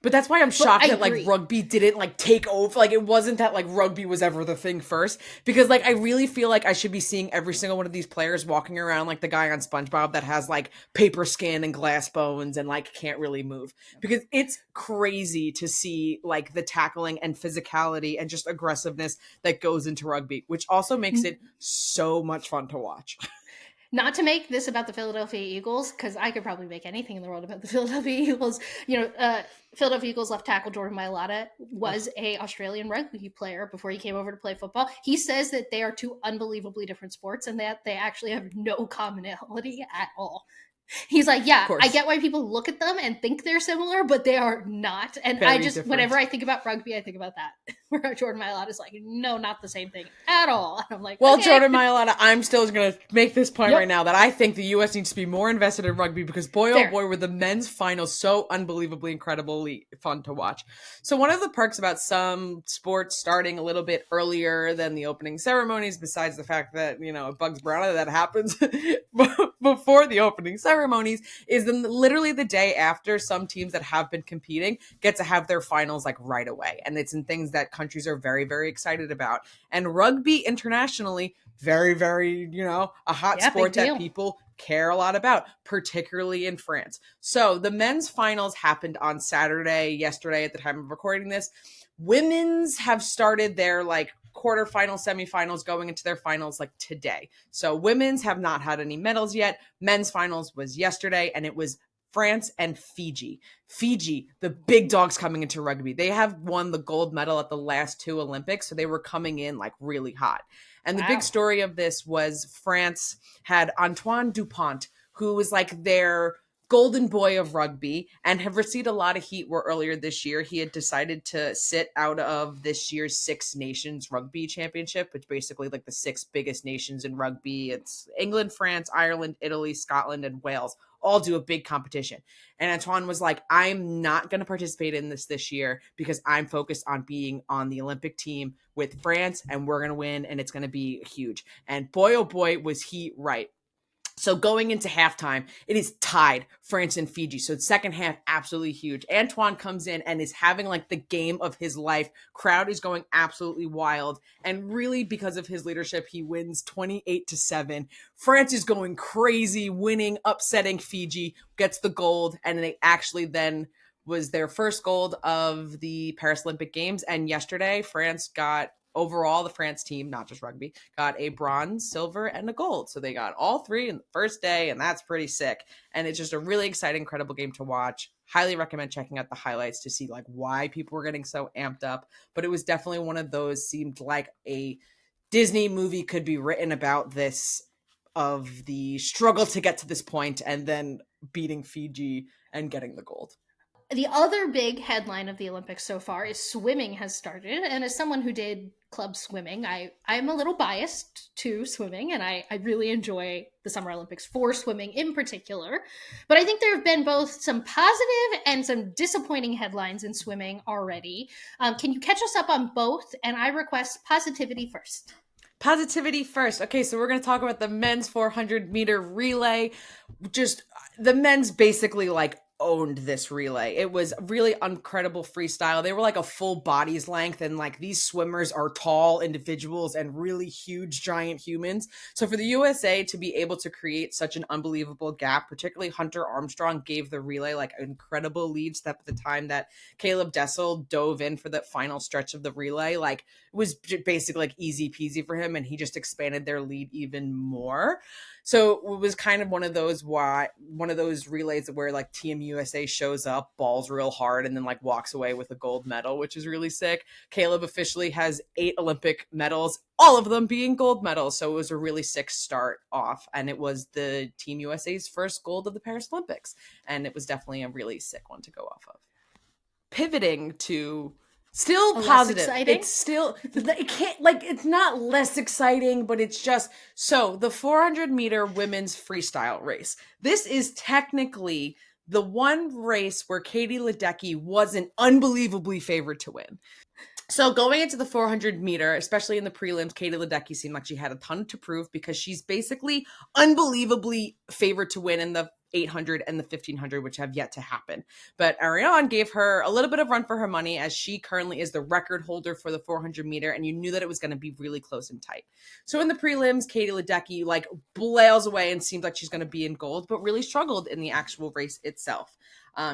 But that's why I'm shocked that like rugby didn't like take over. Like it wasn't that like rugby was ever the thing first, because like I really feel like I should be seeing every single one of these players walking around like the guy on SpongeBob that has like paper skin and glass bones and like can't really move, because it's crazy to see like the tackling and physicality and just aggressiveness that goes into rugby, which also makes it so much fun to watch. Not to make this about the Philadelphia Eagles, because I could probably make anything in the world about the Philadelphia Eagles. You know, Philadelphia Eagles left tackle Jordan Mailata was a Australian rugby player before he came over to play football. He says that they are two unbelievably different sports and that they actually have no commonality at all. He's like, yeah, I get why people look at them and think they're similar, but they are not. And very different. Whenever I think about rugby, I think about that. Where Jordan Mailata is like, no, not the same thing at all. And I'm like, well, okay. Jordan Mailata, I'm still going to make this point right now that I think the U.S. needs to be more invested in rugby, because boy, oh boy, were the men's finals so unbelievably incredibly fun to watch. So one of the perks about some sports starting a little bit earlier than the opening ceremonies, besides the fact that, you know, it bugs Briana that happens before the opening ceremonies, is then literally the day after, some teams that have been competing get to have their finals like right away. And it's in things that countries are very, very excited about. And rugby internationally, very, very, you know, a hot sport that people care a lot about, particularly in France. So the men's finals happened on Saturday, yesterday at the time of recording this. Women's have started their like quarterfinals, semifinals, going into their finals like today. So women's have not had any medals yet. Men's finals was yesterday, and it was France and Fiji. Fiji, the big dogs coming into rugby. They have won the gold medal at the last two Olympics, so they were coming in like really hot. And the big story of this was France had Antoine Dupont, who was like their golden boy of rugby and have received a lot of heat, where earlier this year he had decided to sit out of this year's Six Nations Rugby Championship, which basically like the six biggest nations in rugby. It's England, France, Ireland, Italy, Scotland, and Wales all do a big competition. And Antoine was like, I'm not going to participate in this year because I'm focused on being on the Olympic team with France, and we're going to win, and it's going to be huge. And boy, oh boy, was he right. So going into halftime, it is tied, France and Fiji. So the second half, absolutely huge. Antoine comes in and is having like the game of his life. Crowd is going absolutely wild. And really, because of his leadership, he wins 28-7. France is going crazy, winning, upsetting Fiji, gets the gold. And they actually then was their first gold of the Paris Olympic Games. And yesterday, France got overall, the France team, not just rugby, got a bronze, silver, and a gold. So they got all three in the first day, and that's pretty sick. And it's just a really exciting, incredible game to watch. Highly recommend checking out the highlights to see like why people were getting so amped up. But it was definitely one of those, seemed like a Disney movie could be written about this, of the struggle to get to this point and then beating Fiji and getting the gold. The other big headline of the Olympics so far is swimming has started. And as someone who did club swimming, I'm a little biased to swimming, and I really enjoy the Summer Olympics for swimming in particular. But I think there have been both some positive and some disappointing headlines in swimming already. Can you catch us up on both? And I request positivity first. Positivity first. Okay, so we're going to talk about the men's 400-meter relay. Just the men's basically like owned this relay. It was really incredible freestyle. They were like a full body's length, and like these swimmers are tall individuals and really huge giant humans. So for the USA to be able to create such an unbelievable gap, particularly Hunter Armstrong gave the relay like an incredible lead step at the time that Caleb Dessel dove in for the final stretch of the relay. Like it was basically like easy peasy for him, and he just expanded their lead even more. So it was kind of one of those relays where like Team USA shows up, balls real hard, and then like walks away with a gold medal, which is really sick. Caleb officially has 8 Olympic medals, all of them being gold medals. So it was a really sick start off, and it was the Team USA's first gold of the Paris Olympics. And it was definitely a really sick one to go off of. Pivoting to still positive. It's still, it can't, like, it's not less exciting, but it's just, so the 400-meter women's freestyle race. This is technically the one race where Katie Ledecky wasn't unbelievably favored to win. So going into the 400-meter, especially in the prelims, Katie Ledecky seemed like she had a ton to prove because she's basically unbelievably favored to win in the 800 and the 1500, which have yet to happen. But Ariarne gave her a little bit of run for her money, as she currently is the record holder for the 400-meter, and you knew that it was going to be really close and tight. So in the prelims, Katie Ledecky like blails away and seemed like she's going to be in gold, but really struggled in the actual race itself.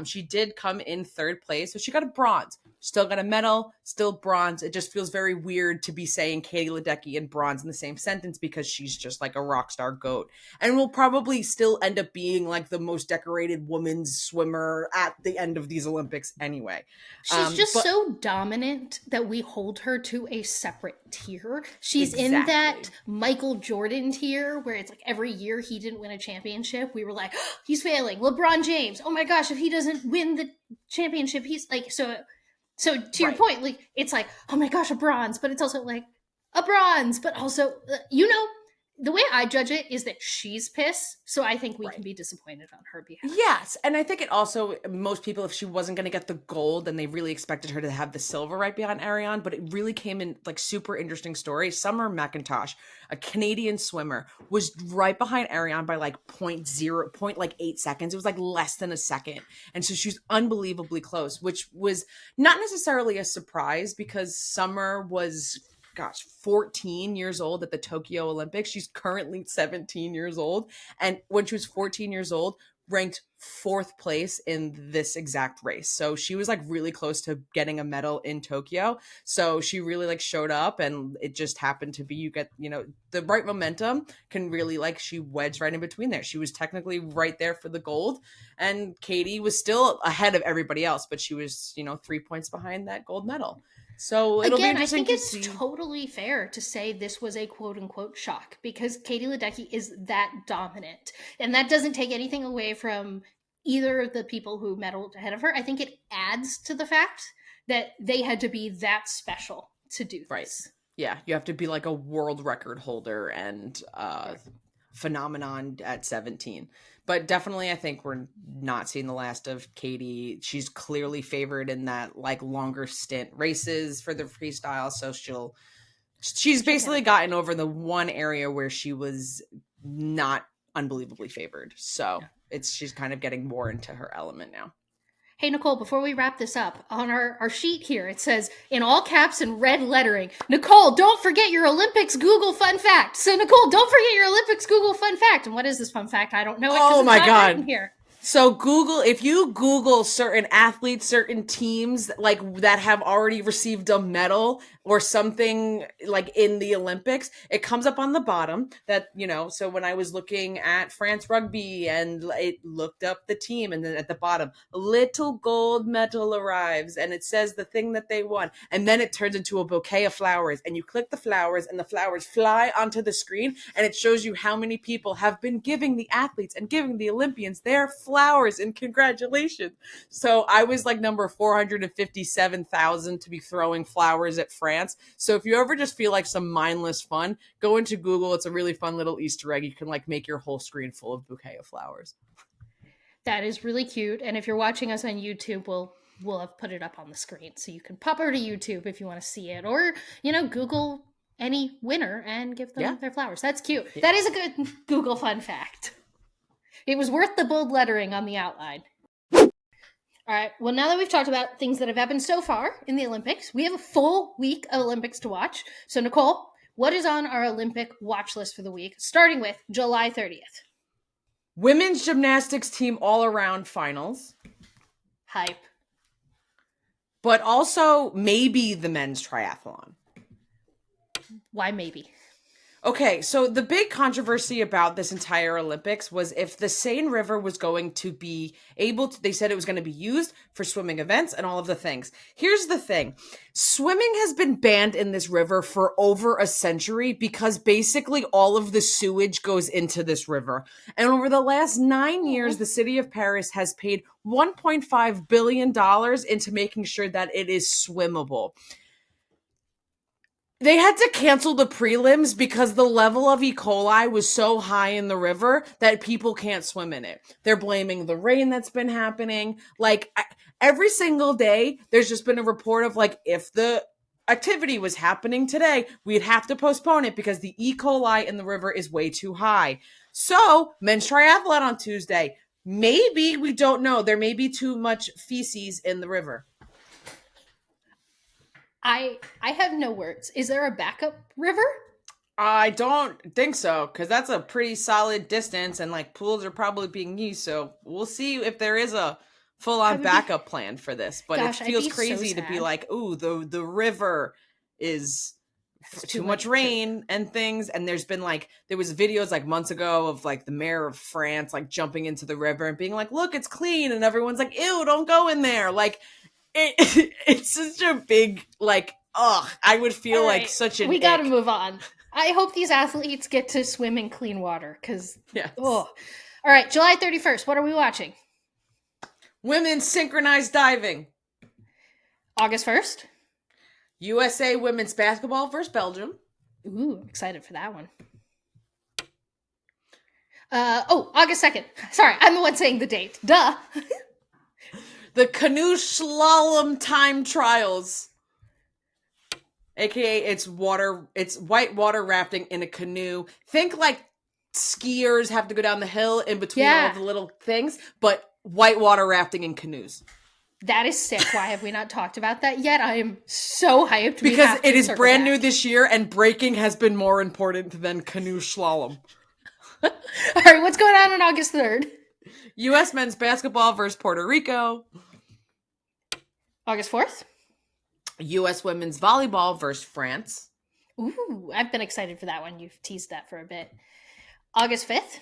She did come in 3rd place, so she got a bronze. Still got a medal, still bronze. It just feels very weird to be saying Katie Ledecky and bronze in the same sentence because she's just like a rock star goat. And will probably still end up being like the most decorated women's swimmer at the end of these Olympics anyway. She's just so dominant that we hold her to a separate tier. She's in that Michael Jordan tier where it's like every year he didn't win a championship, we were like, oh, he's failing. LeBron James, oh my gosh, if he doesn't win the championship, he's like, so to your point, like it's like, oh my gosh, a bronze, but it's also like a bronze, but also the way I judge it is that she's pissed, so I think we can be disappointed on her behalf. Yes, and I think it also, most people, if she wasn't going to get the gold, then they really expected her to have the silver right behind Ariarne, but it really came in like super interesting story. Summer McIntosh, a Canadian swimmer, was right behind Ariarne by like 0.8 seconds. It was like less than a second, and so she was unbelievably close, which was not necessarily a surprise because Summer was 14 years old at the Tokyo Olympics. She's currently 17 years old. And when she was 14 years old, ranked 4th place in this exact race. So she was like really close to getting a medal in Tokyo. So she really like showed up, and it just happened to be, you get, the right momentum can really like, she wedged right in between there. She was technically right there for the gold, and Katie was still ahead of everybody else, but she was, 3 points behind that gold medal. So it'll be interesting to see. I think it's totally fair to say this was a quote-unquote shock because Katie Ledecky is that dominant. And that doesn't take anything away from either of the people who medaled ahead of her. I think it adds to the fact that they had to be that special to do this. Right. Yeah, you have to be like a world record holder and phenomenon at 17. But definitely, I think we're not seeing the last of Katie. She's clearly favored in that like longer stint races for the freestyle. So she's basically gotten over the one area where she was not unbelievably favored. So she's kind of getting more into her element now. Hey, Nicole, before we wrap this up, on our sheet here, it says in all caps and red lettering, Nicole, don't forget your Olympics Google fun fact. So, Nicole, don't forget your Olympics Google fun fact. And what is this fun fact? I don't know it. Oh, my God. Here. So if you Google certain athletes, certain teams like that have already received a medal or something like in the Olympics, it comes up on the bottom that, so when I was looking at France Rugby and it looked up the team, and then at the bottom, little gold medal arrives and it says the thing that they won. And then it turns into a bouquet of flowers, and you click the flowers and the flowers fly onto the screen, and it shows you how many people have been giving the athletes and giving the Olympians their flowers and congratulations. So I was like number 457,000 to be throwing flowers at France. So if you ever just feel like some mindless fun, go into Google. It's a really fun little Easter egg. You can like make your whole screen full of bouquet of flowers. That is really cute. And if you're watching us on YouTube, we'll have put it up on the screen. So you can pop over to YouTube if you want to see it, or, Google any winner and give them their flowers. That's cute. Yeah. That is a good Google fun fact. It was worth the bold lettering on the outline. All right. Well, now that we've talked about things that have happened so far in the Olympics, we have a full week of Olympics to watch. So, Nicole, what is on our Olympic watch list for the week, starting with July 30th? Women's gymnastics team all-around finals. Hype. But also maybe the men's triathlon. Why maybe? Okay, so the big controversy about this entire Olympics was if the Seine River was going to be they said it was going to be used for swimming events and all of the things. Here's the thing. Swimming has been banned in this river for over a century because basically all of the sewage goes into this river. And over the last 9 years, the city of Paris has paid $1.5 billion into making sure that it is swimmable. They had to cancel the prelims because the level of E. coli was so high in the river that people can't swim in it. They're blaming the rain that's been happening. Like every single day, there's just been a report of like, if the activity was happening today, we'd have to postpone it because the E. coli in the river is way too high. So men's triathlon on Tuesday. Maybe, we don't know. There may be too much feces in the river. I have no words. Is there a backup river? I don't think so, because that's a pretty solid distance, and like pools are probably being used. So we'll see if there is a full-on backup plan for this. But it feels crazy to be like, ooh, the river is too much rain and things. And there was videos like months ago of like the mayor of France like jumping into the river and being like, look, it's clean, and everyone's like, ew, don't go in there. Like. It's such a big, like, I would feel like such an We gotta move on. I hope these athletes get to swim in clean water, because, All right, July 31st, what are we watching? Women's synchronized diving. August 1st? USA women's basketball versus Belgium. Ooh, I'm excited for that one. August 2nd. Sorry, I'm the one saying the date. Duh. The canoe slalom time trials. AKA it's white water rafting in a canoe. Think like skiers have to go down the hill in between all of the little things, but white water rafting in canoes. That is sick. Why have we not talked about that yet? I am so hyped. Because it is brand new this year, and breaking has been more important than canoe slalom. All right, what's going on August 3rd? U.S. men's basketball versus Puerto Rico. August 4th? U.S. women's volleyball versus France. Ooh, I've been excited for that one. You've teased that for a bit. August 5th?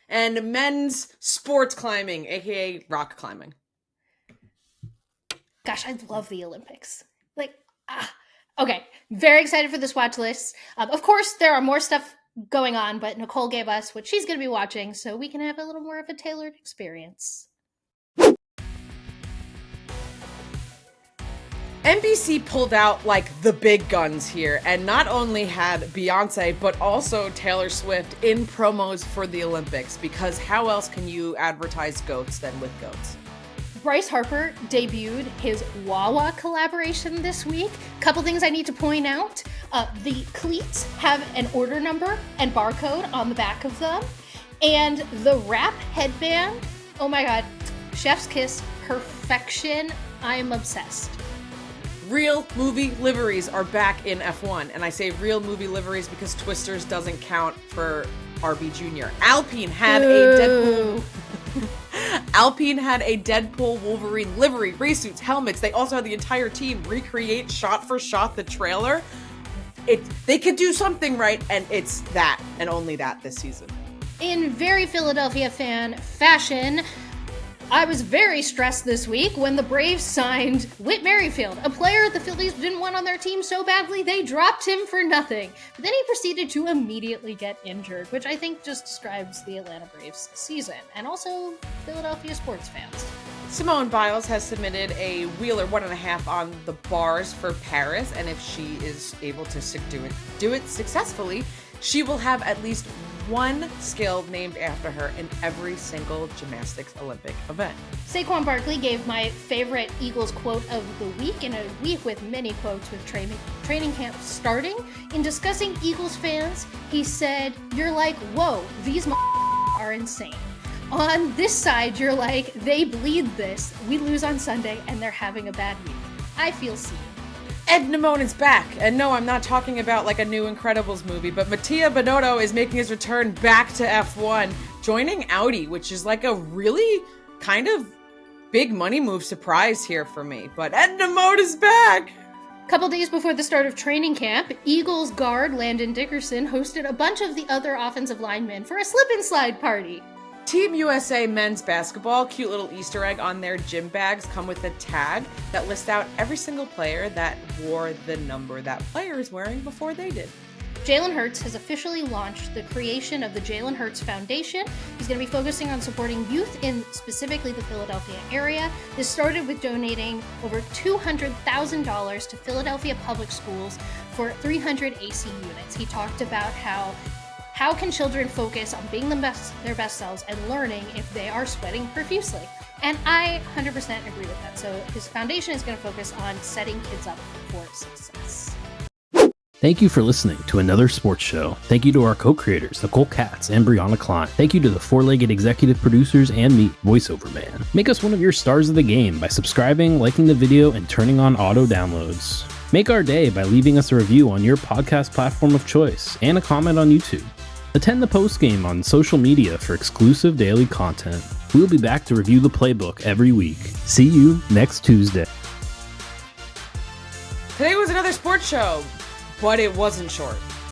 And men's sports climbing, a.k.a. rock climbing. Gosh, I love the Olympics. Okay, very excited for this watch list. Of course, there are more stuff going on, but Nicole gave us what she's going to be watching, so we can have a little more of a tailored experience. NBC pulled out like the big guns here, and not only had Beyonce, but also Taylor Swift in promos for the Olympics, because how else can you advertise goats than with goats? Bryce Harper debuted his Wawa collaboration this week. Couple things I need to point out. The cleats have an order number and barcode on the back of them. And the wrap headband, oh my god, chef's kiss, perfection. I am obsessed. Real movie liveries are back in F1. And I say real movie liveries because Twisters doesn't count for RB Jr. Alpine had a Deadpool... Alpine had a Deadpool Wolverine livery, race suits, helmets. They also had the entire team recreate shot for shot the trailer. They could do something right, and it's that and only that this season. In very Philadelphia fan fashion, I was very stressed this week when the Braves signed Whit Merrifield, a player the Phillies didn't want on their team so badly they dropped him for nothing. But then he proceeded to immediately get injured, which I think just describes the Atlanta Braves season, and also Philadelphia sports fans. Simone Biles has submitted a Wheeler 1.5 on the bars for Paris, and if she is able to do it successfully, she will have at least one skill named after her in every single gymnastics Olympic event. Saquon Barkley gave my favorite Eagles quote of the week in a week with many quotes with training camp starting. In discussing Eagles fans, he said, "You're like, whoa, these are insane. On this side, you're like, they bleed this. We lose on Sunday and they're having a bad week. I feel seen." Ed Namone is back, and no, I'm not talking about like a new Incredibles movie, but Mattia Binotto is making his return back to F1, joining Audi, which is like a really kind of big money move surprise here for me, but Ed Namone is back! Couple days before the start of training camp, Eagles guard Landon Dickerson hosted a bunch of the other offensive linemen for a slip and slide party. Team USA men's basketball, cute little Easter egg on their gym bags, come with a tag that lists out every single player that wore the number that player is wearing before they did. Jalen Hurts has officially launched the creation of the Jalen Hurts Foundation. He's going to be focusing on supporting youth in specifically the Philadelphia area. This started with donating over $200,000 to Philadelphia public schools for 300 AC units. He talked about how can children focus on being their best selves and learning if they are sweating profusely? And I 100% agree with that. So his foundation is going to focus on setting kids up for success. Thank you for listening to another sports show. Thank you to our co-creators, Nicole Katz and Briana Klein. Thank you to the four-legged executive producers and me, Voiceover Man. Make us one of your stars of the game by subscribing, liking the video, and turning on auto downloads. Make our day by leaving us a review on your podcast platform of choice and a comment on YouTube. Attend the postgame on social media for exclusive daily content. We'll be back to review the playbook every week. See you next Tuesday. Today was another sports show, but it wasn't short.